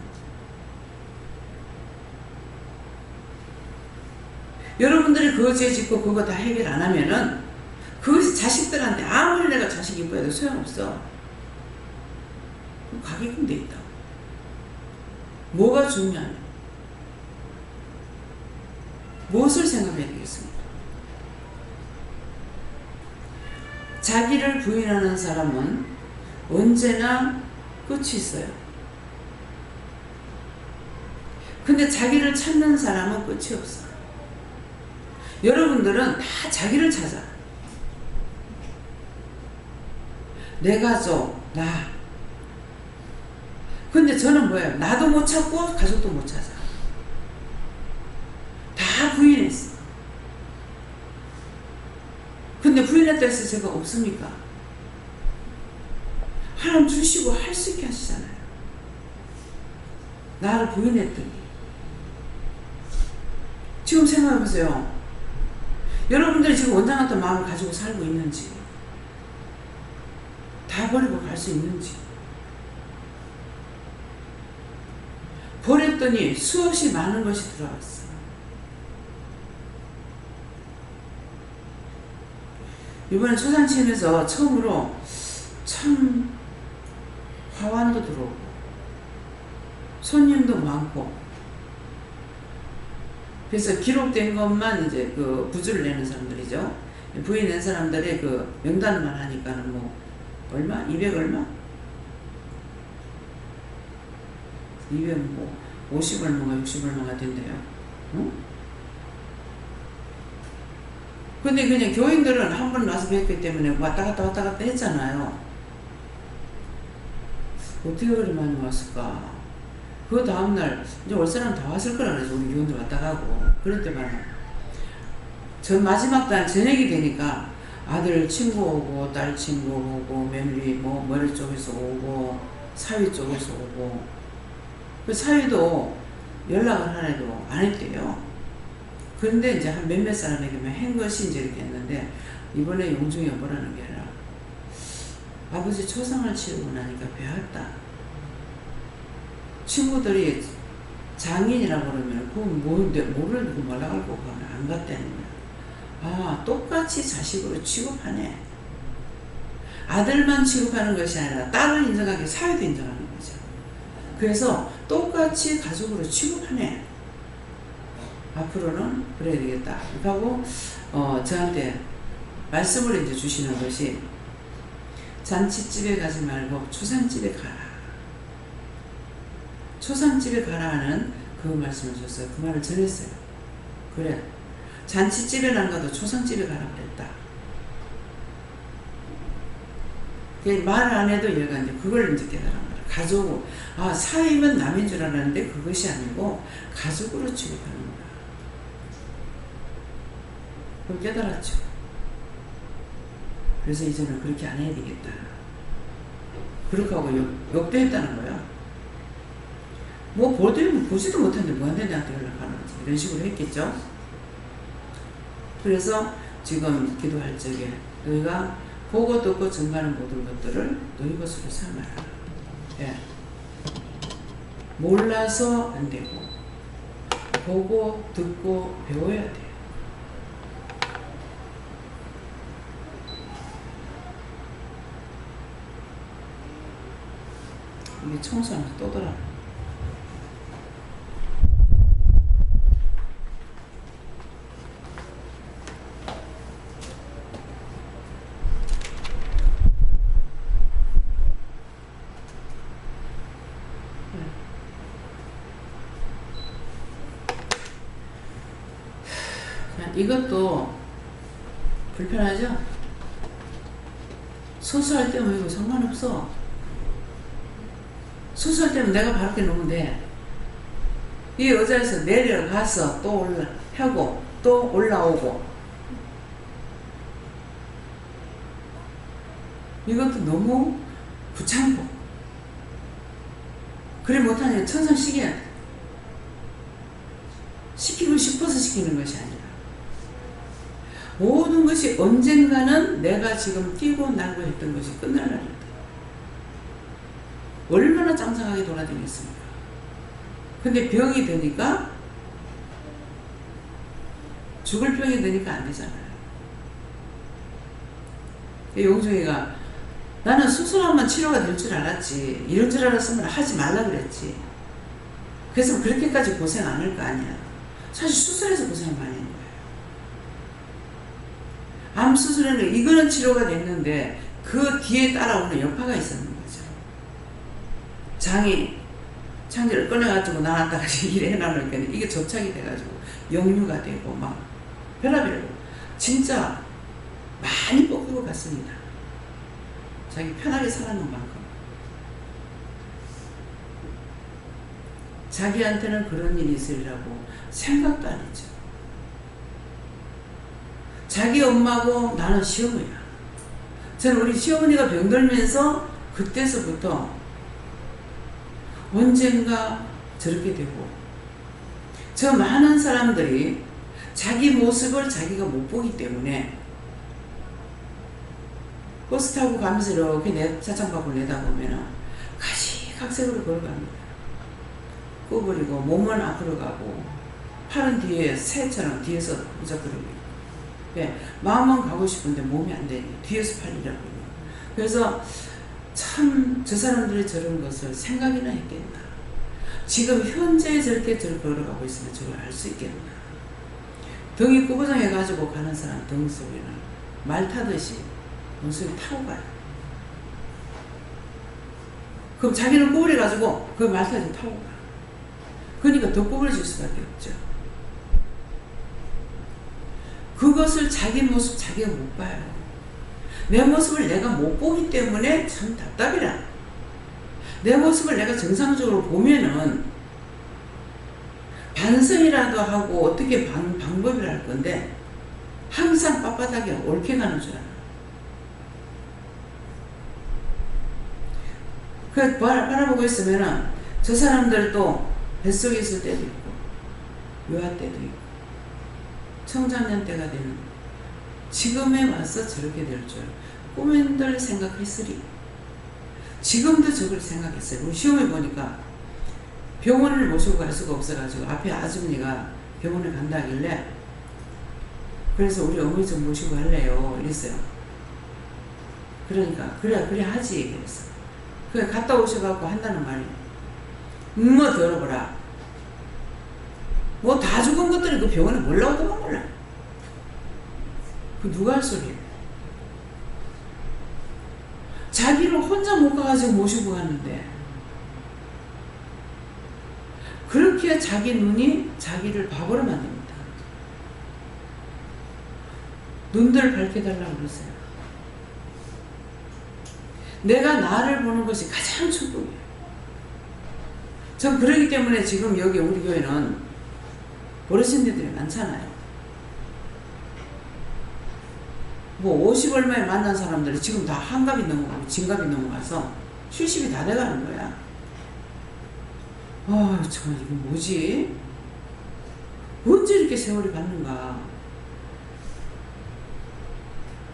S1: 여러분들이 그 죄 짓고 그거 다 해결 안 하면은 그것이 자식들한테 아무리 내가 자식 이뻐해도 소용없어. 가게끔 돼 있다고. 뭐가 중요하냐? 무엇을 생각해야 되겠습니까? 자기를 부인하는 사람은 언제나 끝이 있어요. 근데 자기를 찾는 사람은 끝이 없어. 여러분들은 다 자기를 찾아. 내 가족, 나. 근데 저는 뭐예요? 나도 못 찾고 가족도 못 찾아. 다 부인했어. 근데 부인했다 해서 제가 없습니까? 하나님 주시고 할 수 있게 하시잖아요. 나를 부인했더니. 지금 생각해보세요. 여러분들이 지금 원장같은 마음을 가지고 살고 있는지, 다 버리고 갈 수 있는지. 버렸더니 수없이 많은 것이 들어왔어. 이번에 초상치면서 처음으로 참 화환도 들어오고 손님도 많고, 그래서 기록된 것만 이제 그 부주를 내는 사람들이죠. 부의 낸 사람들의 그 명단만 하니까는 뭐 얼마? 200 얼마? 200 뭐 50 얼마가 60 얼마가 된대요. 응? 근데 그냥 교인들은 한 번 와서 뵙기 때문에 왔다 갔다 했잖아요. 어떻게 그리 많이 왔을까? 그 다음날 이제 올 사람 다 왔을 거라 그래서 우리 교인들 왔다 가고 그럴 때만 전 마지막 날 저녁이 되니까 아들 친구 오고 딸 친구 오고 며느리 뭐 머리 쪽에서 오고 사위 쪽에서 오고, 그 사위도 연락을 하나도 안 했대요. 그런데 이제 한 몇몇 사람에게만 한 것이 이제 이렇게 했는데, 이번에 용중이 뭐라는 게 아니라 아버지 초상을 치르고 나니까 배웠다. 친구들이 장인이라고 그러면 그건 뭔데 뭐를 누구 말라고 하면 안 갔다는 거야. 아, 똑같이 자식으로 취급하네. 아들만 취급하는 것이 아니라 딸을 인정하기 사회도 인정하는 거죠. 그래서 똑같이 가족으로 취급하네. 앞으로는 그래야 되겠다. 하고 저한테 말씀을 이제 주시는 것이, 잔치집에 가지 말고 초상집에 가라. 초상집에 가라 하는 그 말씀을 줬어요. 그 말을 전했어요. 그래, 잔치집에는 안 가도 초상집에 가라 그랬다. 말 안 해도 얘가 이제 그걸 이제 깨달은 거야. 가족으로. 아, 사위면 남인 줄 알았는데 그것이 아니고 가족으로 취급하는 거야. 그걸 깨달았죠. 그래서 이제는 그렇게 안 해야 되겠다. 그렇게 하고 욕대했다는 거야. 뭐 보지도 못했는데 뭐한테 나한테 연락하는 거지. 이런 식으로 했겠죠. 그래서 지금 기도할 적에 너희가 보고 듣고 증가하는 모든 것들을 너희 것으로 삼아라. 예. 몰라서 안 되고 보고 듣고 배워야 돼요. 이게 청소하면서 또 돌아. 이것도 불편하죠? 수술할 때면 이거 상관없어. 수술할 때면 내가 바르게 놓으면 돼. 이 의자에서 내려가서 또 하고 또 올라오고, 이것도 너무 귀찮고, 그래 못하냐 천상시켜야 돼. 시키고 싶어서 시키는 것이 아니라 모든 것이 언젠가는 내가 지금 뛰고 날고 했던 것이 끝날 날이다. 얼마나 짱짱하게 돌아다녔습니까? 근데 병이 되니까, 죽을 병이 되니까 안 되잖아요. 용중이가 나는 수술하면 치료가 될 줄 알았지, 이런 줄 알았으면 하지 말라 그랬지. 그래서 그렇게까지 고생 안 할 거 아니야. 사실 수술해서 고생 많이 하는 거예요. 암 수술에는 이거는 치료가 됐는데 그 뒤에 따라오는 여파가 있었는 거죠. 장이 창지를 꺼내가지고 나왔다가 일에 해놔놓으니까 이게 접착이 돼가지고 역류가 되고 막 별의별 진짜 많이 뽑히고 갔습니다. 자기 편하게 살아는 만큼. 자기한테는 그런 일이 있으리라고 생각도 안 했죠. 자기 엄마고 나는 시어머니야. 저는 우리 시어머니가 병들면서 그때서부터 언젠가 저렇게 되고, 저 많은 사람들이 자기 모습을 자기가 못 보기 때문에 버스 타고 가면서 이렇게 차창밖을 내다보면 가시각색으로 걸어갑니다. 구부리고 몸은 앞으로 가고 팔은 뒤에 새처럼 뒤에서 후적거리고. 마음은 가고 싶은데 몸이 안 되니 뒤에서 팔리라고. 그래서 참 저 사람들이 저런 것을 생각이나 했겠나. 지금 현재 저렇게 걸어가고 있으면 저걸 알 수 있겠나. 등이 꾸부정해가지고 가는 사람 등 속에는 말 타듯이 원숭이 타고 가요. 그럼 자기는 구부려가지고 그 말 타듯이 타고 가. 그러니까 더 구부러질 수밖에 없죠. 그것을 자기 모습 자기가 못 봐요. 내 모습을 내가 못 보기 때문에 참 답답이라. 내 모습을 내가 정상적으로 보면은 반성이라도 하고 어떻게 방법을 할 건데 항상 빳빳하게 옳게 가는 줄 알아. 그 바라보고 있으면은 저 사람들도 뱃속에 있을 때도 있고 유아 때도 있고 청장년 때가 되는 지금에 와서 저렇게 될 줄 꿈엔들 생각했으리. 지금도 저걸 생각했어요. 우리 시험을 보니까 병원을 모시고 갈 수가 없어가지고 앞에 아줌니가 병원에 간다길래 그래서 우리 어머니 좀 모시고 할래요 이랬어요. 그러니까 그래 하지 그랬어. 그래 갔다 오셔갖고 한다는 말이 뭐 들어보라. 뭐 다 죽은 것들이 그 병원에 몰라고 도망갈라. 그 누가 할 소리야. 자기를 혼자 못 가가지고 모시고 갔는데 그렇게 자기 눈이 자기를 바보로 만듭니다. 눈들 밝혀달라고 그러세요. 내가 나를 보는 것이 가장 축복이에요. 전 그러기 때문에 지금 여기 우리 교회는 어르신들이 많잖아요. 뭐 50 얼마에 만난 사람들이 지금 다 한갑이 넘어가고 진갑이 넘어가서 70이 다 돼가는 거야. 정말 이거 뭐지? 언제 이렇게 세월이 갔는가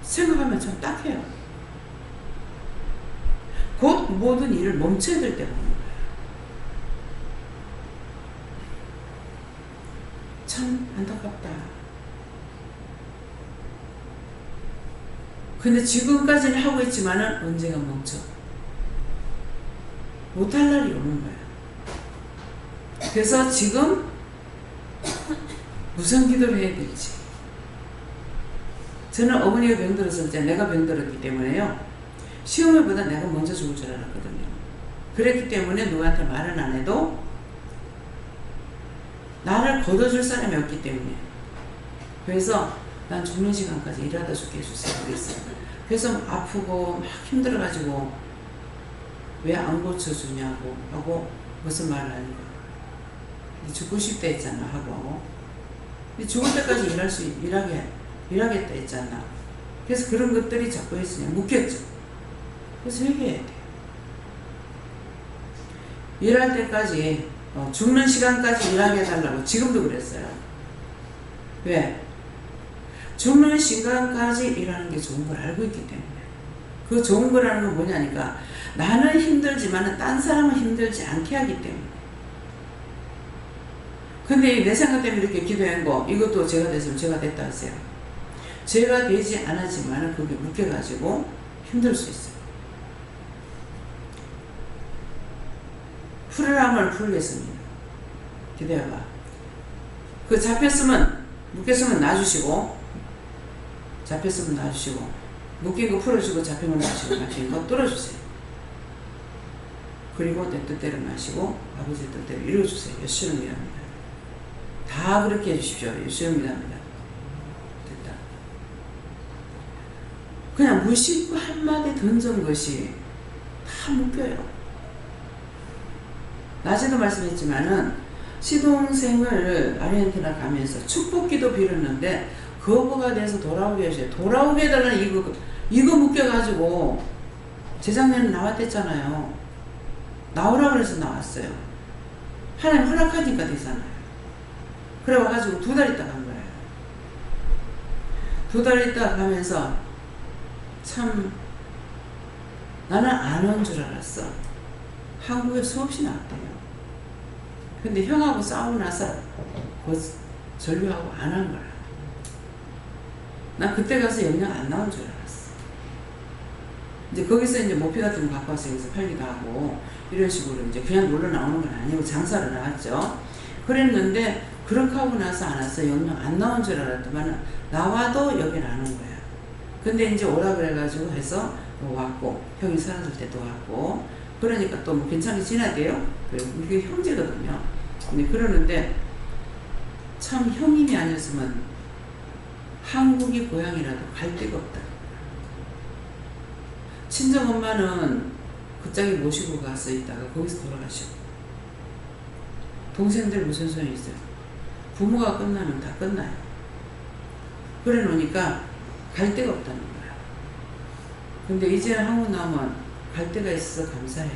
S1: 생각하면 참 딱해요. 곧 모든 일을 멈춰야 될 때가 오는 거예요. 참 안타깝다. 근데 지금까지는 하고 있지만은 언젠가 멈춰. 못할 날이 오는 거야. 그래서 지금 무슨 기도를 해야 될지. 저는 어머니가 병들었을 때 내가 병들었기 때문에요. 시험을보다 내가 먼저 죽을 줄 알았거든요. 그랬기 때문에 누구한테 말은 안 해도 나를 걷어줄 사람이 없기 때문에. 그래서 난 죽는 시간까지 일하다 죽게 해주세요. 그랬어요. 그래서 아프고 막 힘들어가지고 왜 안 고쳐주냐고 하고 무슨 말을 하니까 죽고 싶다 했잖아 하고 죽을 때까지 일하겠다 했잖아. 그래서 그런 것들이 자꾸 있으냐 묻겠죠. 그래서 얘기해야 돼. 일할 때까지 죽는 시간까지 일하게 해달라고 지금도 그랬어요. 왜? 죽는 시간까지 일하는 게 좋은 걸 알고 있기 때문에. 그 좋은 거라는 건 뭐냐니까 나는 힘들지만 딴 사람은 힘들지 않게 하기 때문에. 근데 내 생각 때문에 이렇게 기도한 거 이것도 제가 됐으면 제가 됐다 하세요. 제가 되지 않았지만 그게 묶여가지고 힘들 수 있어요. 풀으라면 풀겠습니다. 기대해봐. 그 잡혔으면 묶였으면 놔주시고 잡혔으면 놔주시고 묶인 거 풀어주고 잡힌 거 놔주시고 잡힌 거 뚫어주세요. 그리고 내 뜻대로 마시고 아버지 뜻대로 이루어주세요. 예수를 믿습니다. 다 그렇게 해주십시오. 예수를 믿습니다. 됐다. 그냥 무심코 한마디 던진 것이 다 묶여요. 낮에도 말씀했지만은 시동생을 아르헨티나 가면서 축복기도 빌었는데 거부가 돼서 돌아오게 해주세요. 돌아오게 해달라는 이거 묶여가지고 재작년에 나왔댔잖아요. 나오라 그래서 나왔어요. 하나님 허락하니까 되잖아요. 그래 와가지고 2달 있다 간 거예요. 2달 있다 가면서 참 나는 안 온 줄 알았어. 한국에 수없이 나왔대요. 근데 형하고 싸우고 나서 전류하고 안 한 거야. 난 그때 가서 영양 안 나온 줄 알았어. 이제 거기서 이제 모피 같은 거 갖고 와서 여기서 팔기도 하고 이런 식으로 이제 그냥 놀러 나오는 건 아니고 장사로 나왔죠. 그랬는데 그렇게 하고 나서 안 와서 영양 안 나온 줄 알았더만 나와도 여긴 안 온 거야. 근데 이제 오라 그래가지고 해서 또 왔고 형이 살았을 때 또 왔고 그러니까 또 뭐 괜찮게 지내야 돼요. 이게 형제거든요. 근데 그러는데 참 형님이 아니었으면 한국이 고향이라도 갈 데가 없다. 친정 엄마는 그짝에 모시고 가서 있다가 거기서 돌아가시고 동생들 무슨 소용이 있어요. 부모가 끝나면 다 끝나요. 그래 놓으니까 갈 데가 없다는 거야. 근데 이제 한국 나오면 갈 데가 있어서 감사해.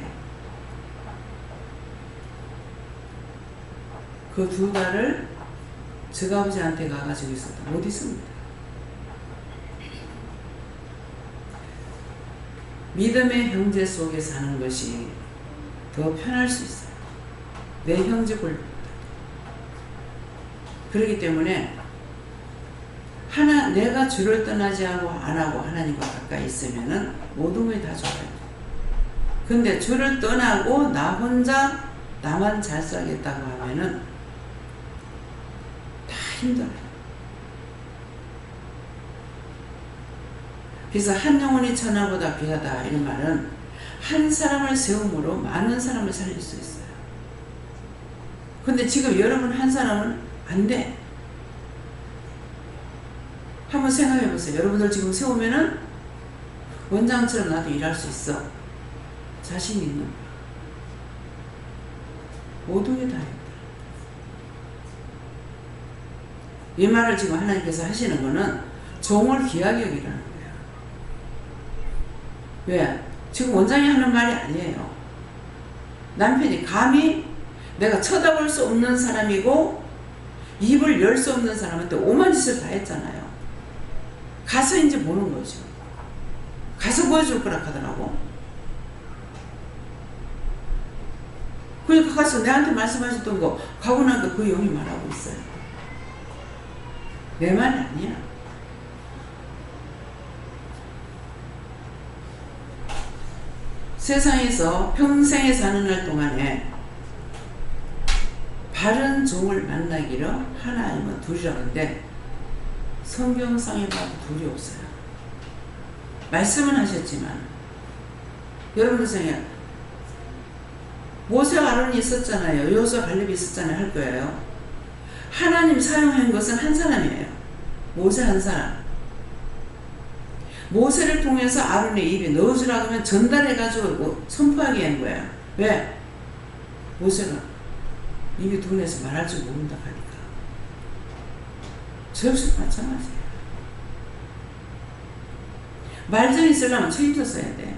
S1: 그 2달을 저가 아버지한테 가가지고 있었다. 못 있습니다. 믿음의 형제 속에 사는 것이 더 편할 수 있어요. 내 형제 골보다. 그렇기 때문에 내가 주를 떠나지 않고 안 하고 하나님과 가까이 있으면은 모든 것이 다 좋아요. 근데 주를 떠나고 나 혼자 나만 잘 살겠다고 하면은 다 힘들어요. 그래서 한 영혼이 천하보다 귀하다 이런 말은 한 사람을 세움으로 많은 사람을 살릴 수 있어요. 근데 지금 여러분 한 사람은 안 돼. 한번 생각해 보세요. 여러분들 지금 세우면은 원장처럼 나도 일할 수 있어. 자신 있는 거야. 모든 게 다 있다. 이 말을 지금 하나님께서 하시는 거는 종을 귀하게 여기라는 거예요. 왜? 지금 원장이 하는 말이 아니에요. 남편이 감히 내가 쳐다볼 수 없는 사람이고 입을 열 수 없는 사람한테 오만 짓을 다 했잖아요. 가서 이제 보는 거죠. 가서 보여줄 거라 하더라고. 그러니까 가서 내한테 말씀하셨던 거 가고 나니까 그 영이 말하고 있어요. 내 말이 아니야. 세상에서 평생에 사는 날 동안에 바른 종을 만나기를 하나 아니면 둘이라고 하는데 성경상에 봐도 둘이 없어요. 말씀은 하셨지만 여러분들 생각에 모세 아론이 있었잖아요. 여호수아 갈렙이 있었잖아요. 할 거예요. 하나님 사용한 것은 한 사람이에요. 모세 한 사람. 모세를 통해서 아론의 입에 넣어주라고 하면 전달해가지고 선포하게 한 거야. 왜? 모세가 입이 둔해서 말할 줄 모른다 하니까. 저 역시 마찬가지예요. 말정이 쓰려면 책임져 써야 돼.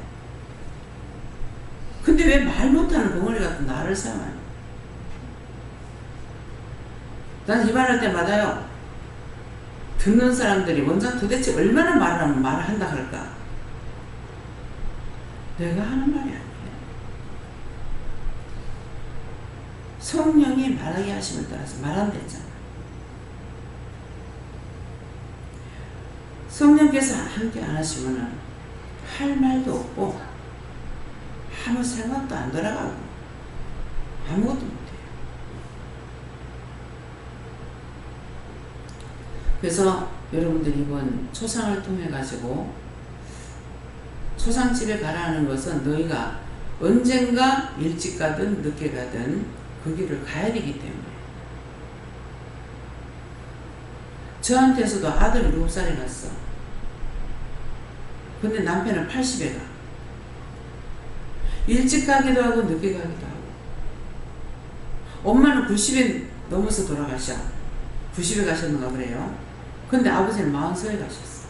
S1: 근데 왜 말 못하는 벙어리 같은 나를 사용하냐. 난 이 말할 때마다요. 듣는 사람들이 원장 도대체 얼마나 말하면 말을 한다 할까? 내가 하는 말이 아니에요. 성령이 말하게 하시면 따라서 말한다 했잖아. 성령께서 함께 안 하시면 할 말도 없고 아무 생각도 안 돌아가고 아무것도 못해요. 그래서 여러분들 이번 초상을 통해 가지고 초상집에 가라는 것은 너희가 언젠가 일찍 가든 늦게 가든 그 길을 가야 되기 때문에. 저한테서도 아들이 7살에 갔어. 근데 남편은 80에 가. 일찍 가기도 하고 늦게 가기도 하고. 엄마는 90에 넘어서 돌아가셔. 90에 가셨는가 그래요. 근데 아버지는 40에 가셨어.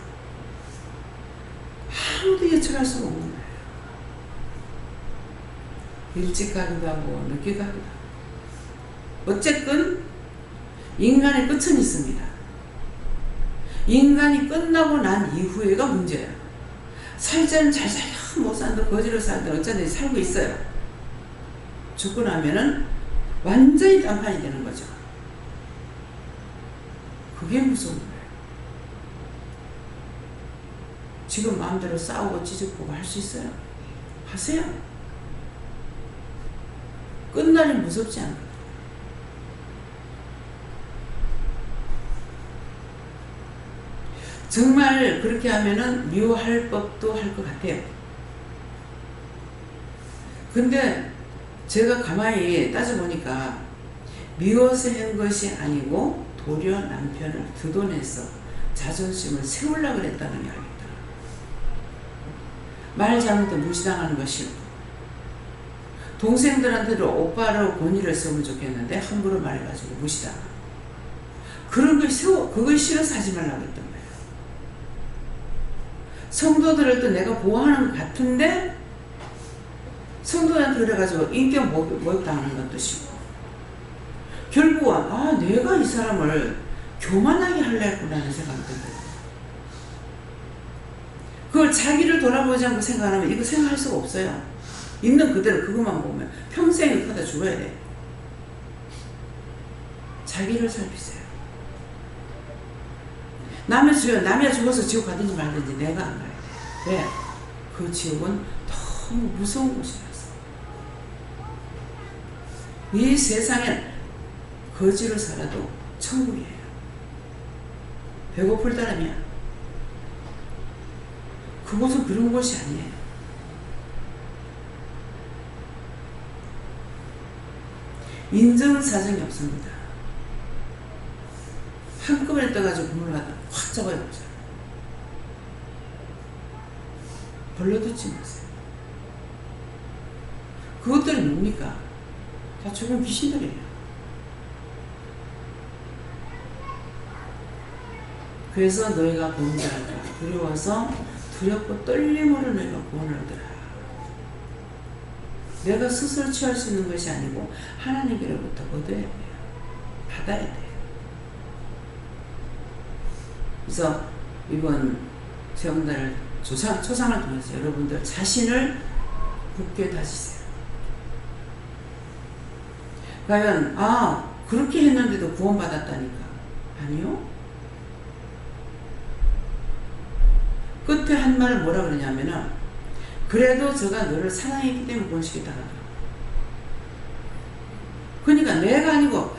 S1: 아무도 예측할 수가 없는 거예요. 일찍 가기도 하고 늦게 가기도 하고. 어쨌든 인간의 끝은 있습니다. 인간이 끝나고 난 이후에가 문제예요. 살자는 잘 살려 못 산다 거지로 살다 어쩌든 살고 있어요. 죽고 나면은 완전히 딴판이 되는 거죠. 그게 무서운 거예요. 지금 마음대로 싸우고 찌집고 할 수 있어요? 하세요. 끝날이 무섭지 않거든. 정말 그렇게 하면은 미워할 법도 할 것 같아요. 근데 제가 가만히 따져보니까 미워서 한 것이 아니고 도리어 남편을 드러내서 자존심을 세우려고 그랬다는 게 알겠다. 말 잘못하면 무시당하는 거 싫고, 동생들한테도 오빠로 권위를 세우면 좋겠는데 함부로 말해가지고 무시당하고, 그런 걸 그걸 싫어서 하지 말라고 했던 거예요. 성도들을 또 내가 보호하는 것 같은데 성도한테 그래가지고 인격 모욕당하는 것도 싫고, 결국은 내가 이 사람을 교만하게 하려 했구나 하는 생각이 들어요. 그걸 자기를 돌아보지 않고 생각하면 이거 생각할 수가 없어요. 있는 그대로 그것만 보면 평생 하다 죽어야 돼. 자기를 살피세요. 남이 죽어서 지옥 가든지 말든지 내가 안 가야 돼. 왜? 그 지옥은 너무 무서운 곳이라서. 이 세상엔 거지로 살아도 천국이에요. 배고플 따름이야. 그곳은 그런 곳이 아니에요. 인정사정이 없습니다. 한꺼번에 떠가지고 국물 갖다 확 잡아버리잖아요. 벌러듣지 마세요. 그것들은 뭡니까? 다 죽은 귀신들이에요. 그래서 너희가 범죄하라. 두려워서 두렵고 떨림으로 너희가 구원을 얻으라. 내가 스스로 취할 수 있는 것이 아니고 하나님께로부터 얻어야 돼요. 받아야 돼요. 그래서 이번 세운달을 초상을 통해서 여러분들 자신을 굳게 다지세요. 과연 그렇게 했는데도 구원받았다니까? 아니요. 끝에 한 말은 뭐라 그러냐면은, 그래도 제가 너를 사랑했기 때문에 구원시켰다 하더라고요. 그러니까 내가 아니고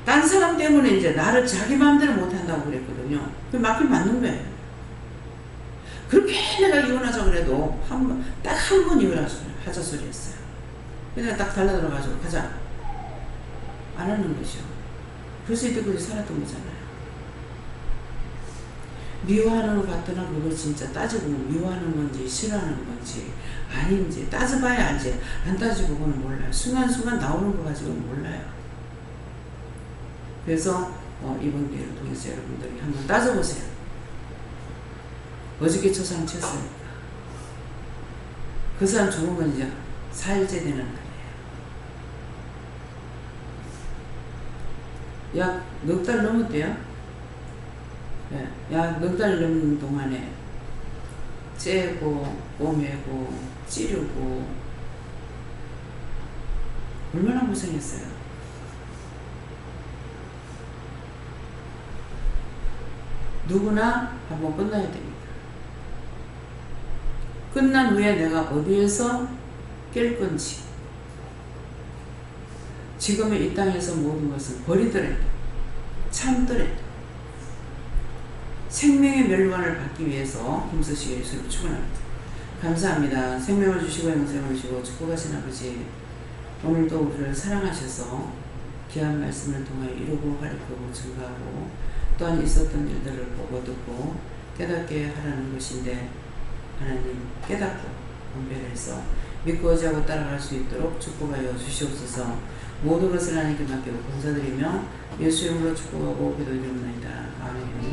S1: 딴 사람 때문에 이제 나를 자기 마음대로 못한다고 그랬거든요. 그 맞긴 맞는 거예요. 그렇게 내가 이혼하자 그래도 딱 한 번 이혼하자 소리 했어요. 그래서 딱 달라들어가지고 가자. 안 하는 거죠. 그래서 이때까지 살았던 거잖아요. 미워하는 것 같더나 그걸 진짜 따지고 미워하는 건지 싫어하는 건지 아닌지 따져봐야 알지. 안 따지고 그건 몰라요. 순간순간 나오는 거 가지고는 몰라요. 그래서 이번 기회를 통해서 여러분들이 한번 따져보세요. 어저께 초상 쳤으니까 그 사람 죽은 건 이제 4일째 되는 날이에요. 약 넉 달 넘었대요. 약 넉 달 넘는 동안에 째고 꼬매고 찌르고 얼마나 고생했어요. 누구나 한번 끝나야 됩니다. 끝난 후에 내가 어디에서 깰 건지, 지금의 이 땅에서 모든 것을 버리더라도 참더라도 생명의 멸관을 받기 위해서 힘쓰시기를 예수를 축원합니다. 감사합니다. 생명을 주시고 영생을 주시고 축복하신 아버지, 오늘도 우리를 사랑하셔서 귀한 말씀을 통하여 이루고 가르치고 증거하고 또한 있었던 일들을 보고 듣고 깨닫게 하라는 것인데, 하나님 깨닫고 분별해서 믿고 의지하고 따라갈 수 있도록 축복하여 주시옵소서. 모든 것을 하나님께 맡기고 감사드리며 예수 이름으로 축복하고 기도드립니다. 아멘.